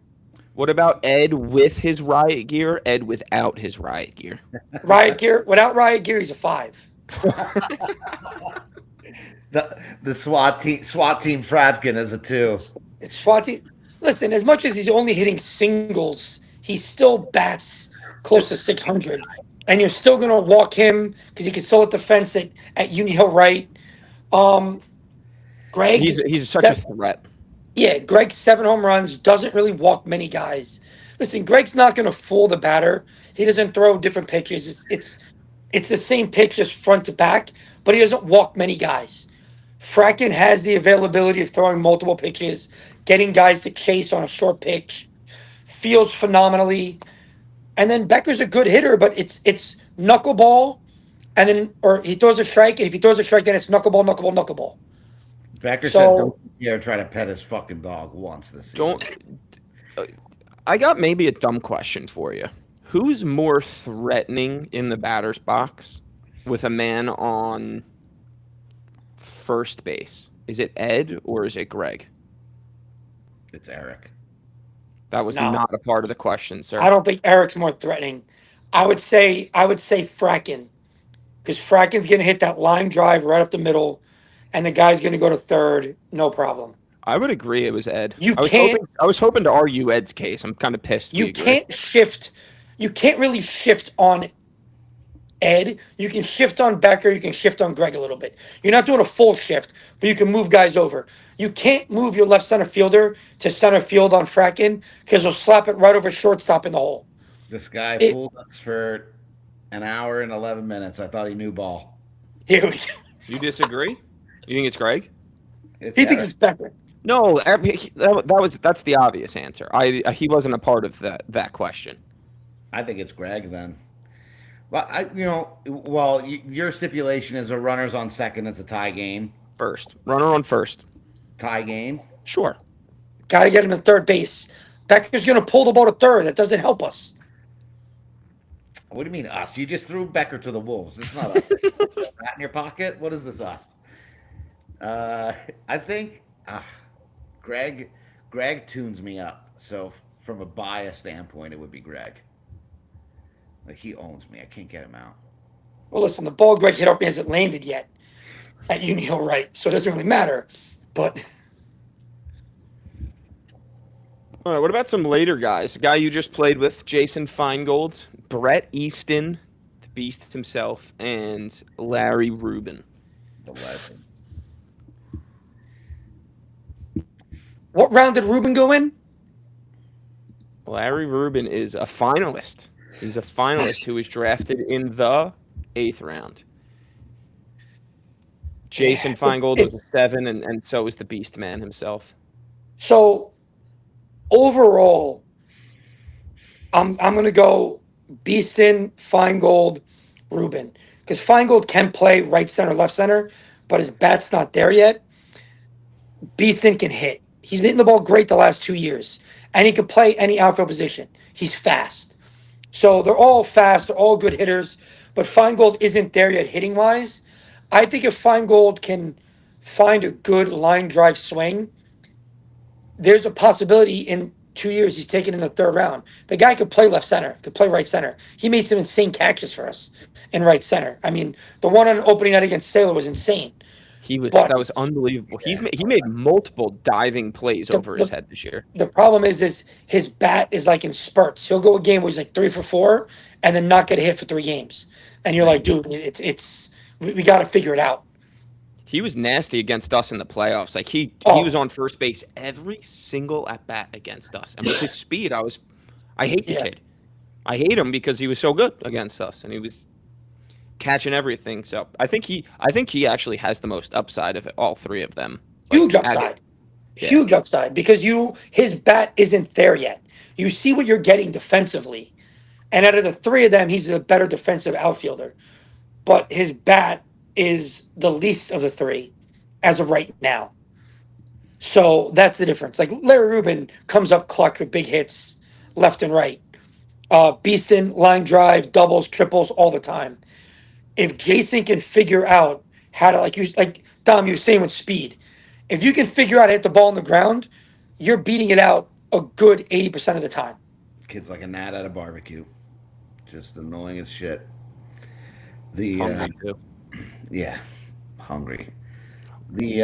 What about Ed with his riot gear? Ed without his riot gear. Riot gear. Without riot gear, he's a 5. The SWAT team Fratkin is a 2. It's Swati. Listen, as much as he's only hitting singles, he still bats close to 600. And you're still going to walk him because he can still hit the fence at Union Hill right. Greg, He's such a threat. Yeah, Greg 7 home runs, doesn't really walk many guys. Listen, Greg's not going to fool the batter. He doesn't throw different pitches. It's the same pitch just front to back, but he doesn't walk many guys. Fracken has the availability of throwing multiple pitches, getting guys to chase on a short pitch, fields phenomenally. And then Becker's a good hitter, but it's knuckleball, and then or he throws a strike, and if he throws a strike, then it's knuckleball, knuckleball, knuckleball. Becker said, So "Don't you dare try to pet his fucking dog once this season." Don't. I got maybe a dumb question for you. Who's more threatening in the batter's box with a man on first base? Is it Ed or is it Greg? It's Eric. That was no, not a part of the question, sir. I don't think Eric's more threatening. I would say Fracken because Fracken's going to hit that line drive right up the middle, and the guy's going to go to third, no problem. I would agree it was Ed. You I was can't hoping I was hoping to argue Ed's case. I'm kind of pissed we you agree. can't shift. You can't really shift on Ed. You can shift on Becker. You can shift on Greg a little bit. You're not doing a full shift, but you can move guys over. You can't move your left center fielder to center field on Fracken because he'll slap it right over shortstop in the hole. This guy It's fooled us for an hour and 11 minutes. I thought he knew ball. here we go. You disagree? You think it's Greg? It's He thinks Eric. it's Becker. No, that's the obvious answer. He wasn't a part of that question. I think it's Greg then. Well, your stipulation is a runners on second. It's a tie game. First runner on first. Tie game. Sure. Got to get him to third base. Becker's going to pull the ball to third. That doesn't help us. What do you mean us? You just threw Becker to the wolves. It's not us. That in your pocket? What is this us? I think Greg tunes me up. So from a bias standpoint, it would be Greg. Like he owns me. I can't get him out. Well, listen, the ball Greg hit off me hasn't landed yet at Union Hill right, so it doesn't really matter. But All right. What about some later guys? The guy you just played with, Jason Feingold, Brett Easton, the Beast himself, and Larry Rubin. The legend. what round did Ruben go in? Larry Rubin is a finalist. He's a finalist who was drafted in the 8th round. Jason Feingold was a 7, and so was the Beast Man himself. So overall, I'm going to go Beeston, Feingold, Ruben. Because Feingold can play right center, left center, but his bat's not there yet. Beeston can hit. He's been hitting the ball great the last 2 years. And he can play any outfield position. He's fast. So they're all fast. They're all good hitters. But Feingold isn't there yet hitting wise. I think if Feingold can find a good line drive swing, there's a possibility in 2 years he's taken in the 3rd round. The guy could play left center, could play right center. He made some insane catches for us in right center. I mean, the one on opening night against Sailor was insane. But that was unbelievable. He made multiple diving plays the, over his the head this year. the problem is his bat is like in spurts. He'll go a game where he's like 3 for 4, and then not get a hit for 3 games. And you're like, dude, it's we got to figure it out. He was nasty against us in the playoffs. Like he was Oh on first base every single at bat against us. And with his speed, I hate the yeah, kid. I hate him because he was so good against us and he was catching everything. So I think he actually has the most upside of all three of them. huge Like at it. upside, Yeah. huge upside because his bat isn't there yet. You see what you're getting defensively, and out of the three of them, he's a better defensive outfielder. But his bat is the least of the three as of right now. So that's the difference. Like Larry Rubin comes up clutch with big hits left and right. Beeston, line drive, doubles, triples all the time. If Jason can figure out how to, like Dom, you were saying with speed, if you can figure out how to hit the ball on the ground, you're beating it out a good 80% of the time. Kid's like a gnat at a barbecue. Just annoying as shit. The Hungry too. Yeah, hungry. The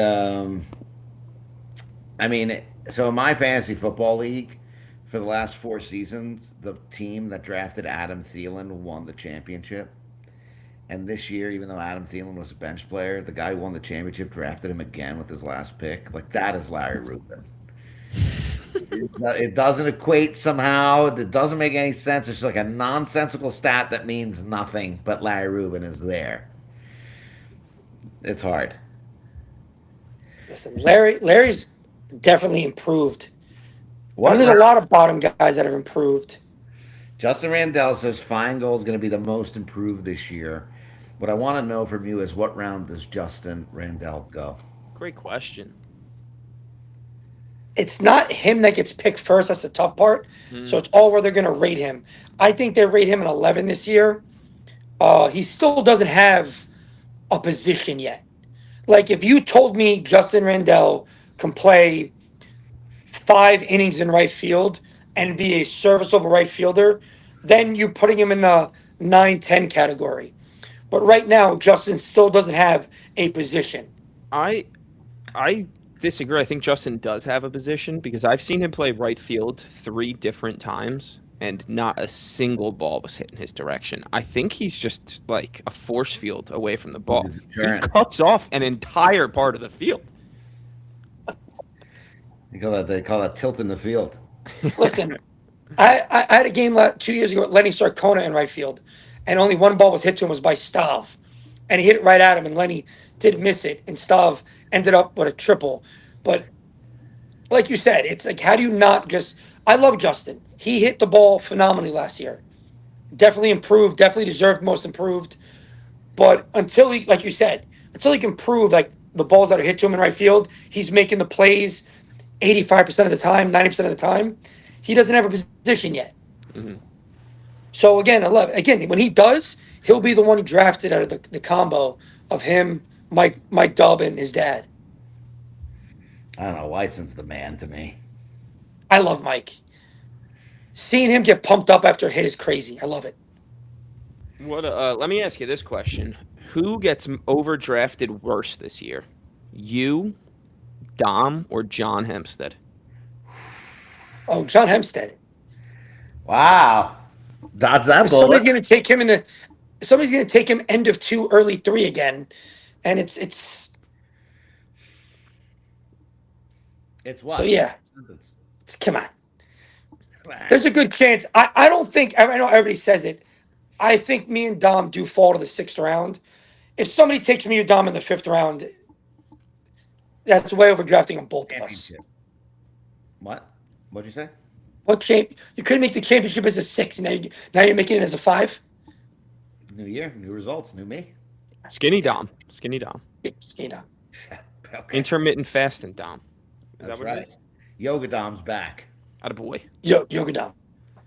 I mean, so in my fantasy football league, for the last 4 seasons, the team that drafted Adam Thielen won the championship. And this year, even though Adam Thielen was a bench player, the guy who won the championship drafted him again with his last pick. Like that is Larry Rubin. It doesn't equate somehow. It doesn't make any sense. It's like a nonsensical stat that means nothing, but Larry Rubin is there. It's hard. Listen, Larry's definitely improved. I What mean, there's a round? lot of bottom guys that have improved. Justin Randell says Feingold is going to be the most improved this year. What I want to know from you is what round does Justin Randell go? Great question. It's not him that gets picked first. That's the tough part. So Mm, it's all where they're going to rate him. I think they rate him an 11 this year. He still doesn't have a position yet. Like if you told me Justin Randell can play 5 innings in right field and be a serviceable right fielder, then you're putting him in the 9-10 category. But right now, Justin still doesn't have a position. I I disagree. I think Justin does have a position because I've seen him play right field 3 different times and not a single ball was hit in his direction. I think he's just like a force field away from the He's ball. a He deterrent. cuts off an entire part of the field. They call that tilt in the field. Listen, I had a game 2 years ago with Lenny Sarcona in right field, and only one ball was hit to him was by Stav, and he hit it right at him, and Lenny did miss it, and Stav ended up with a triple. But like you said, it's like how do you not just? I love Justin. He hit the ball phenomenally last year. Definitely improved. Definitely deserved most improved. But until he, like you said, until he can prove like the balls that are hit to him in right field, he's making the plays 85% of the time, 90% of the time. He doesn't have a position yet. Hmm. So again, I love again when he does, he'll be the one drafted out of the combo of him, Mike Dubb, and his dad. I don't know. Whiteson's the man to me. I love Mike. Seeing him get pumped up after a hit is crazy. I love it. What? Let me ask you this question: Who gets overdrafted worse this year? You, Dom, or John Hempstead? Oh, John Hempstead. Wow. Dodge that bullet. Somebody's gonna take him in the. Somebody's gonna take him end of 2, early 3 again, and it's It's so what? yeah. Come on. There's a good chance. I don't think I know everybody says it. I think me and Dom do fall to the 6th round. If somebody takes me or Dom in the 5th round, that's way overdrafting on both of us. Championship. What? What'd you say? What champ? You couldn't make the championship as a 6, and now you're making it as a 5. New year, new results, new me. Skinny Dom. Skinny Dom. You know, Okay. Intermittent fasting Dom. Is That's that what right. it is? Yoga Dom's back. Attaboy. Yoga Dom.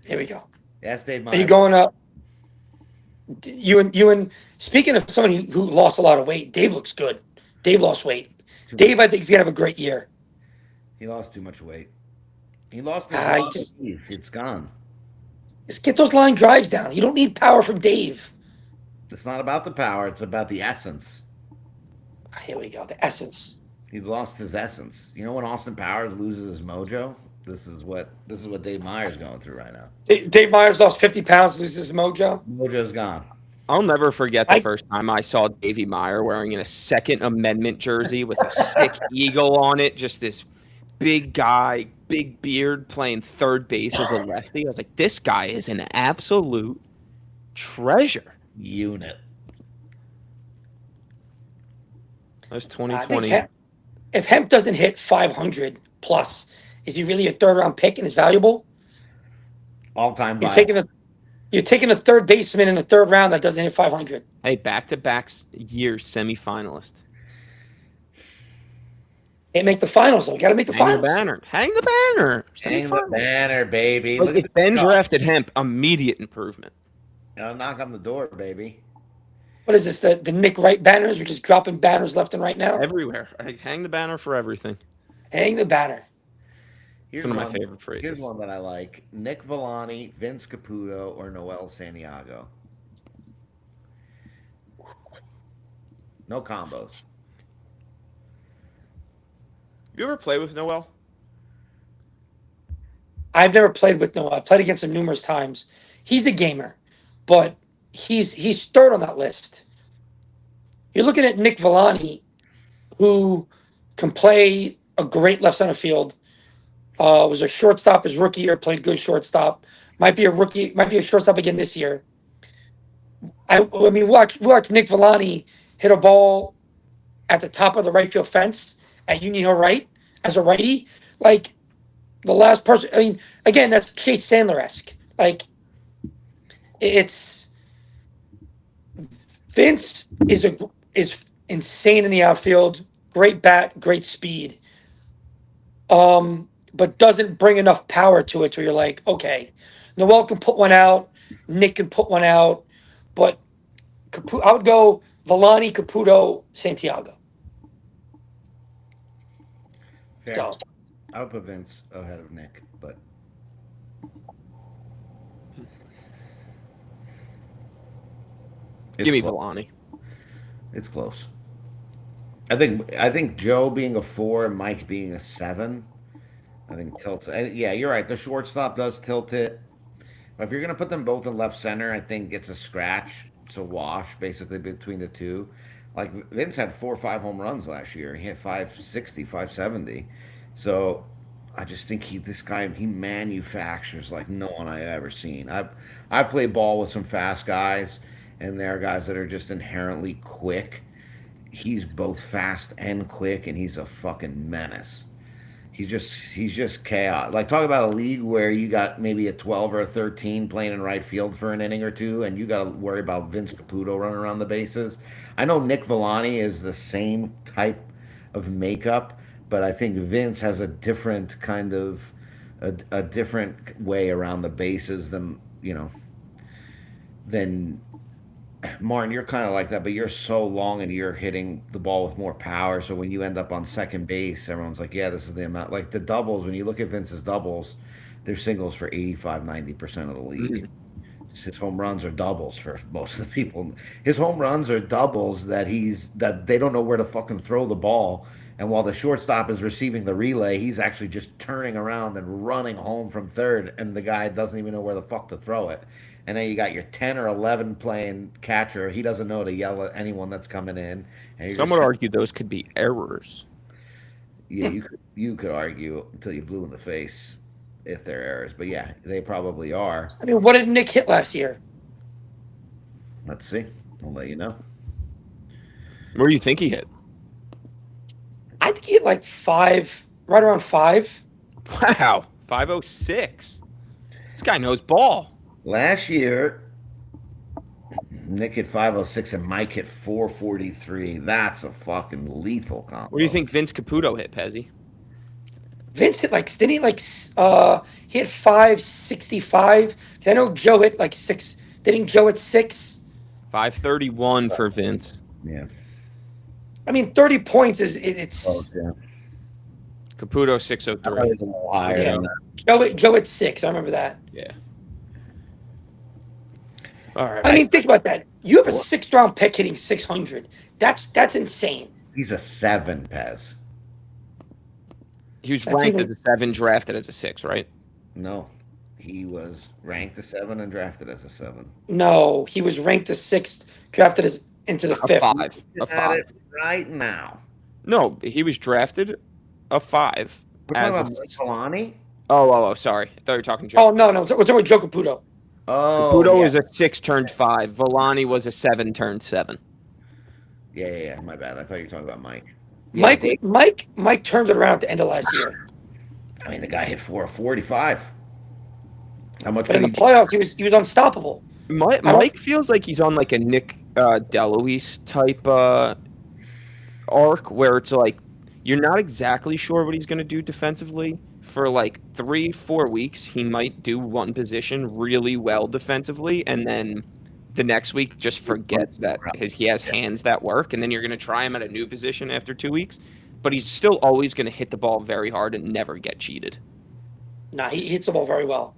Here we go. That's Dave Are you Meyer. going up? You and speaking of somebody who lost a lot of weight, Dave looks good. Dave lost weight. Too Dave, much. I think he's gonna have a great year. He lost too much weight. He lost his I love just of beef. It's gone. just get those line drives down. You don't need power from Dave. It's not about the power, it's about the essence. Here we go. The essence. He's lost his essence. You know when Austin Powers loses his mojo? This is what Dave Meyer's going through right now. Dave Myers lost 50 pounds, loses his mojo. Mojo's gone. I'll never forget the I first time I saw Davey Meyer wearing a Second Amendment jersey with a sick eagle on it. Just this big guy, big beard, playing third base as a lefty. I was like, this guy is an absolute treasure. Unit. That's I 2020. think if Hemp doesn't hit 500 plus, is he really a third round pick and is valuable? All-time You're vibe. taking a you're taking a third baseman in the third round that doesn't hit 500. Hey, back-to-back years semifinalist. Can't make the finals though. Got to make the Hang the finals. banner. Hang the banner. Hang the Semifinal. banner, baby. Look, Look if at Ben the drafted Hemp, immediate improvement. knock on the door, baby. What is this? The Nick Wright banners? We're just dropping banners left and right now. Everywhere. Hang the banner for everything. Hang the banner. It's one of my favorite phrases. Here's one that I like: Nick Villani, Vince Caputo, or Noel Santiago. No combos. You ever play with Noel? I've never played with Noah. I've played against him numerous times. He's a gamer, but he's third on that list. You're looking at Nick Villani, who can play a great left center field. Was a shortstop his rookie year, played good shortstop. Might be a shortstop again this year. I mean, watch Nick Villani hit a ball at the top of the right field fence at Union Hill right as a righty. Like the last person. I mean, again, that's Chase Sandler-esque. Like it's Vince is insane in the outfield. Great bat, great speed. But doesn't bring enough power to it. So you're like, okay, Noel can put one out, Nick can put one out, but I would go Villani, Caputo, Santiago. Fair. So I would put Vince ahead of Nick, but Give me close. Villani. It's close. I think Joe being a 4 and Mike being a 7, I think tilts. Yeah, you're right. The shortstop does tilt it. But if you're gonna put them both in left center, I think it's a scratch. It's a wash basically between the two. Like Vince had 4 or 5 home runs last year. He hit 560, 570. So I just think this guy he manufactures like no one I've ever seen. I've played ball with some fast guys, and there are guys that are just inherently quick. He's both fast and quick, and he's a fucking menace. He's just chaos. Like talk about a league where you got maybe a 12 or a 13 playing in right field for an inning or two, and you got to worry about Vince Caputo running around the bases. I know Nick Villani is the same type of makeup, but I think Vince has a different kind of a different way around the bases than Martin, you're kind of like that, but you're so long and you're hitting the ball with more power. So when you end up on second base, everyone's like, yeah, this is the amount. Like the doubles, when you look at Vince's doubles, they're singles for 85, 90% of the league. His home runs are doubles for most of the people. His home runs are doubles that they don't know where to fucking throw the ball. And while the shortstop is receiving the relay, he's actually just turning around and running home from third, and the guy doesn't even know where the fuck to throw it. And then you got your 10 or 11 playing catcher. He doesn't know to yell at anyone that's coming in. And Some would argue those could be errors. yeah, you could argue until you blew in the face if they're errors. But yeah, they probably are. I mean, what did Nick hit last year? Let's see. I'll let you know. Where do you think he hit? I think he hit like 5, right around 5. Wow, 506. This guy knows ball. Last year, Nick hit 506 and Mike hit 443. That's a fucking lethal combo. What do you think Vince Caputo hit, Pezzy? Vince hit didn't he he hit 565? I know Joe hit like 6. Didn't Joe hit 6? 531 for Vince. Yeah. I mean, 30 points it's Close, yeah. Caputo I 603. thought he was a little higher Yeah. than that. Joe hit 6. I remember that. Yeah. All right. I mean, think about that. You have a 6th round pick hitting 600. That's insane. He's a 7, Pez. He was That's ranked as even a 7, drafted as a 6, right? No, he was ranked a 7 and drafted as a 7. no. He was ranked the sixth, drafted as into the A fifth. five. Looking A at it five. right now. No, he was drafted a 5 We're talking as a. about Mike Kalani? Sorry. I thought you were talking Joe Oh no, Caputo. no, we're talking about Joe Caputo. Oh, Caputo yeah. was a 6 turned 5. Volani was a 7 turned 7. Yeah. My bad. I thought you were talking about Mike. Yeah, Mike, Dave. Mike turned it around at the end of last year, I mean, the guy hit 445. How much but in could the he be? playoffs, he was unstoppable. I don't. Mike feels like he's on like a Nick DeLuise type arc where it's like you're not exactly sure what he's going to do defensively. For like 3, 4 weeks, he might do one position really well defensively, and then the next week just forget that he has hands that work, and then you're going to try him at a new position after 2 weeks. But he's still always going to hit the ball very hard and never get cheated. Nah, he hits the ball very well.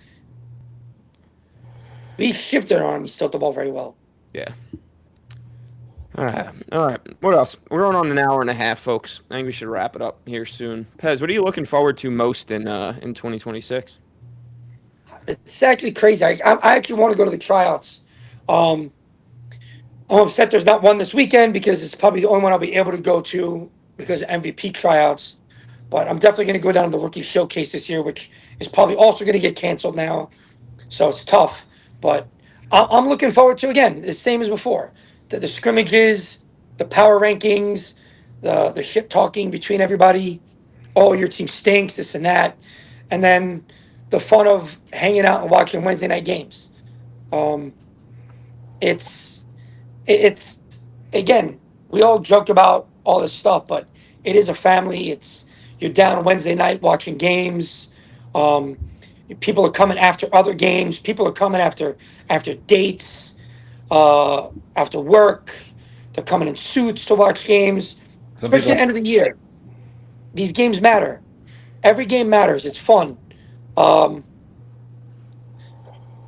We shifted on him. He still hit the ball very well. Yeah. All right. What else? We're going on an hour and a half, folks. I think we should wrap it up here soon. Pez, what are you looking forward to most in 2026? It's actually crazy. I actually want to go to the tryouts. Um, I'm upset there's not one this weekend because it's probably the only one I'll be able to go to because of MVP tryouts. But I'm definitely going to go down to the rookie showcase this year, which is probably also going to get canceled now. So it's tough. But I'm looking forward to, again, the same as before, the scrimmages, the power rankings, the shit talking between everybody. Oh, your team stinks, this and that, and then the fun of hanging out and watching Wednesday night games. Um, it's it's again, we all joke about all this stuff, but it is a family. It's you're down Wednesday night watching games. Um, people are coming after other games. People are coming after dates, after work. They're coming in suits to watch games, Some especially people at the end of the year. These games matter. Every game matters. It's fun. Um,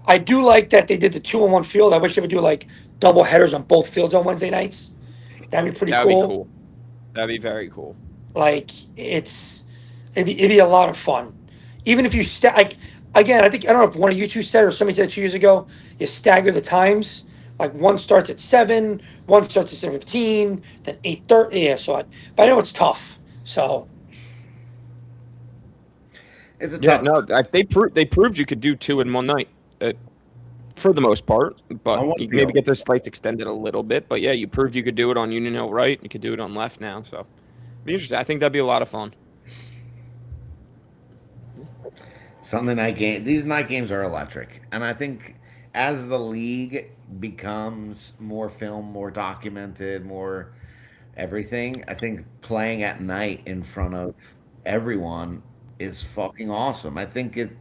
I do like that they did the 2-on-1 field. I wish they would do like double headers on both fields on Wednesday nights. That'd be pretty That would be cool. cool. That'd be very cool. Like it'd be a lot of fun. Even if you like again, I don't know if one of you two said or somebody said 2 years ago, you stagger the times. Like one starts at 7, one starts at 7:15, then 8:30. Yeah, but I know it's tough. So it's a Yeah, tough no, they proved you could do 2 in one night, for the most part. But on one you maybe field. get those slates extended a little bit. But yeah, you proved you could do it on Union Hill right. You could do it on left now. So be interesting. I think that'd be a lot of fun. Sunday night game. These night games are electric, and I think as the league becomes more film, more documented, more everything, I think playing at night in front of everyone is fucking awesome. I think it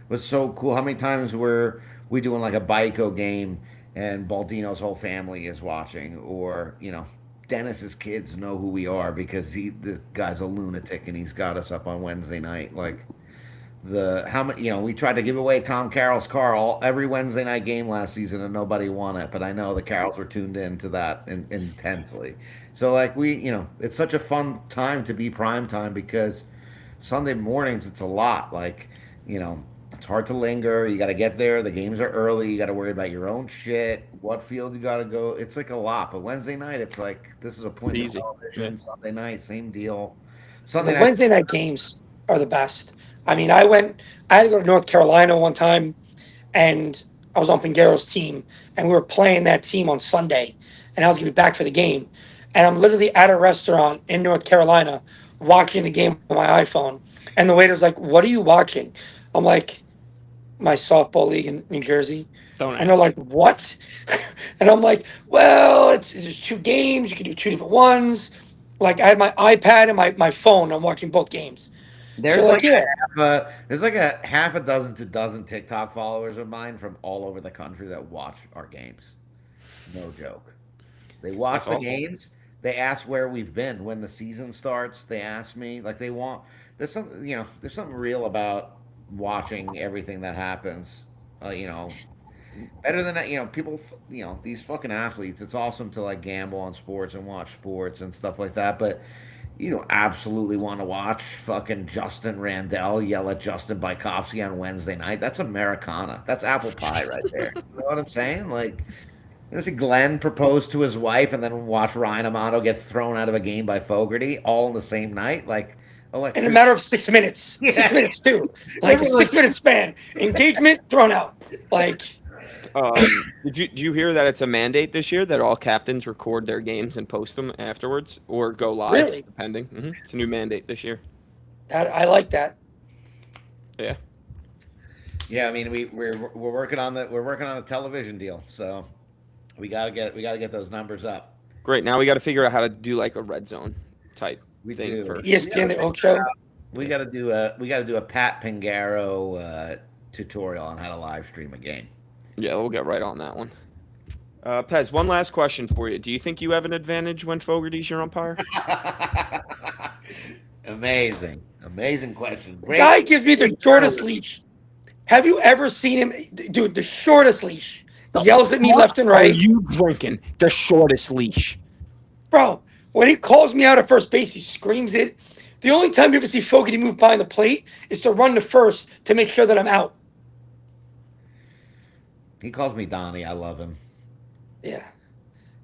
was so cool. How many times were we doing like a Baiko game and Baldino's whole family is watching, or Dennis's kids know who we are because the guy's a lunatic and he's got us up on Wednesday night. Like the how many we tried to give away Tom Carroll's car every Wednesday night game last season and nobody won it, but I know the Carrolls were tuned in to that intensely. So like it's such a fun time to be prime time because Sunday mornings it's a lot. Like it's hard to linger. You got to get there. The games are early. You got to worry about your own shit. What field you got to go. It's like a lot. But Wednesday night, it's like this is It's appointment easy. Yeah. television. Sunday night, same deal. the Sunday night. Wednesday night games are the best. I mean, I had to go to North Carolina one time, and I was on Pinguero's team, and we were playing that team on Sunday, and I was gonna be back for the game, and I'm literally at a restaurant in North Carolina watching the game on my iPhone, and the waiter's like, "What are you watching?" I'm like, "My softball league in New Jersey," Don't and they're ask. like, "What?" And I'm like, "Well, it's just 2 games. You can do 2 different ones." Like I had my iPad and my phone. I'm watching both games. So There's like, like yeah, there's like a half a dozen to dozen TikTok followers of mine from all over the country that watch our games. No joke. They watch That's the awesome. games. They ask where we've been when the season starts. They ask me like they want. There's something real about watching everything that happens. You know, Better than that, people, these fucking athletes. It's awesome to like gamble on sports and watch sports and stuff like that, but you don't absolutely want to watch fucking Justin Randall yell at Justin Bykowski on Wednesday night. That's Americana. That's apple pie right there. You know what I'm saying? Like, see Glenn propose to his wife and then watch Ryan Amato get thrown out of a game by Fogarty all in the same night. Like, In a electric. matter of 6 minutes. Yeah. 6 minutes, too. Like a 6 minute span. Engagement, thrown out. Like, Did you hear that it's a mandate this year that all captains record their games and post them afterwards or go live, really? depending. It's a new mandate this year. I like that. Yeah. Yeah, I mean we're working on a television deal, so we gotta get those numbers up. Great. Now we got to figure out how to do like a red zone type We thing do. for. ESPN, the Oak Show. We gotta do a Pat Pingaro tutorial on how to live stream a game. Yeah, we'll get right on that one. Pez, one last question for you. Do you think you have an advantage when Fogarty's your umpire? Amazing question. Great. Guy gives me the shortest leash. Have you ever seen him, dude? The shortest leash. Yells at me left and Are right, you drinking the shortest leash? bro. When he calls me out at first base, he screams it. The only time you ever see Fogarty move behind the plate is to run to first to make sure that I'm out. He calls me Donnie. I love him. Yeah,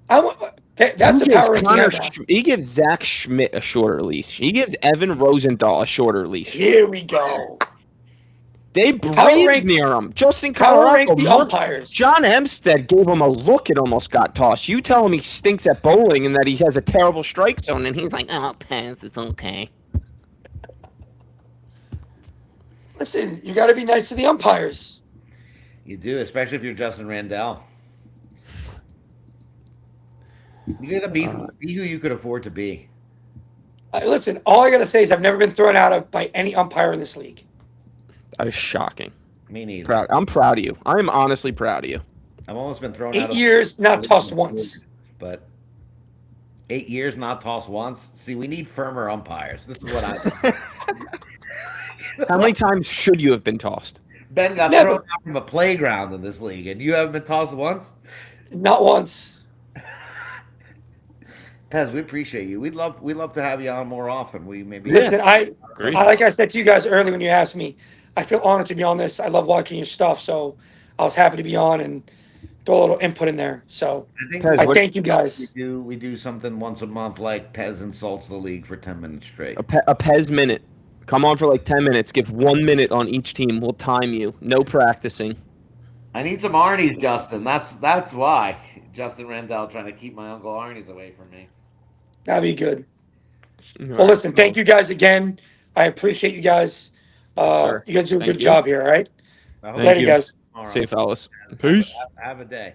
that's the power ranking I got. He gives Zach Schmidt a shorter leash. He gives Evan Rosendahl a shorter leash. Here we go. They breathe near him. Just in Power rank Colorado, the umpires. John Hempstead gave him a look. It almost got tossed. You tell him he stinks at bowling and that he has a terrible strike zone, and he's like, "Oh, Pez, it's okay." Listen, you got to be nice to the umpires. You do, especially if you're Justin Randall. You gotta be who you could afford to be. Listen, all I got to say is I've never been thrown out by any umpire in this league. That is shocking. Me neither. I'm proud of you. I am honestly proud of you. I've almost been thrown 8 out. years, not tossed once. But 8 years, not tossed once. See, we need firmer umpires. This is what I. How many times should you have been tossed? Ben got Never. thrown out from a playground in this league, and you haven't been tossed once. Not once. Pez, we appreciate you. We'd love to have you on more often. We maybe. Listen, I Great. like I said to you guys earlier when you asked me, I feel honored to be on this. I love watching your stuff, so I was happy to be on and throw a little input in there. So I think Pez, I thank you guys. we do something once a month, like Pez insults the league for 10 minutes straight. A Pez minute. Come on for like 10 minutes. Give 1 minute on each team. We'll time you. No practicing. I need some Arnie's, Justin. That's why Justin Randall trying to keep my Uncle Arnie's away from me. That'd be good. All Well, right. listen, thank you guys again. I appreciate you guys. Sir. You guys do a Thank good you. job here, all right? I hope Thank Later, you. guys. All right. See you, fellas. Peace. Have a day.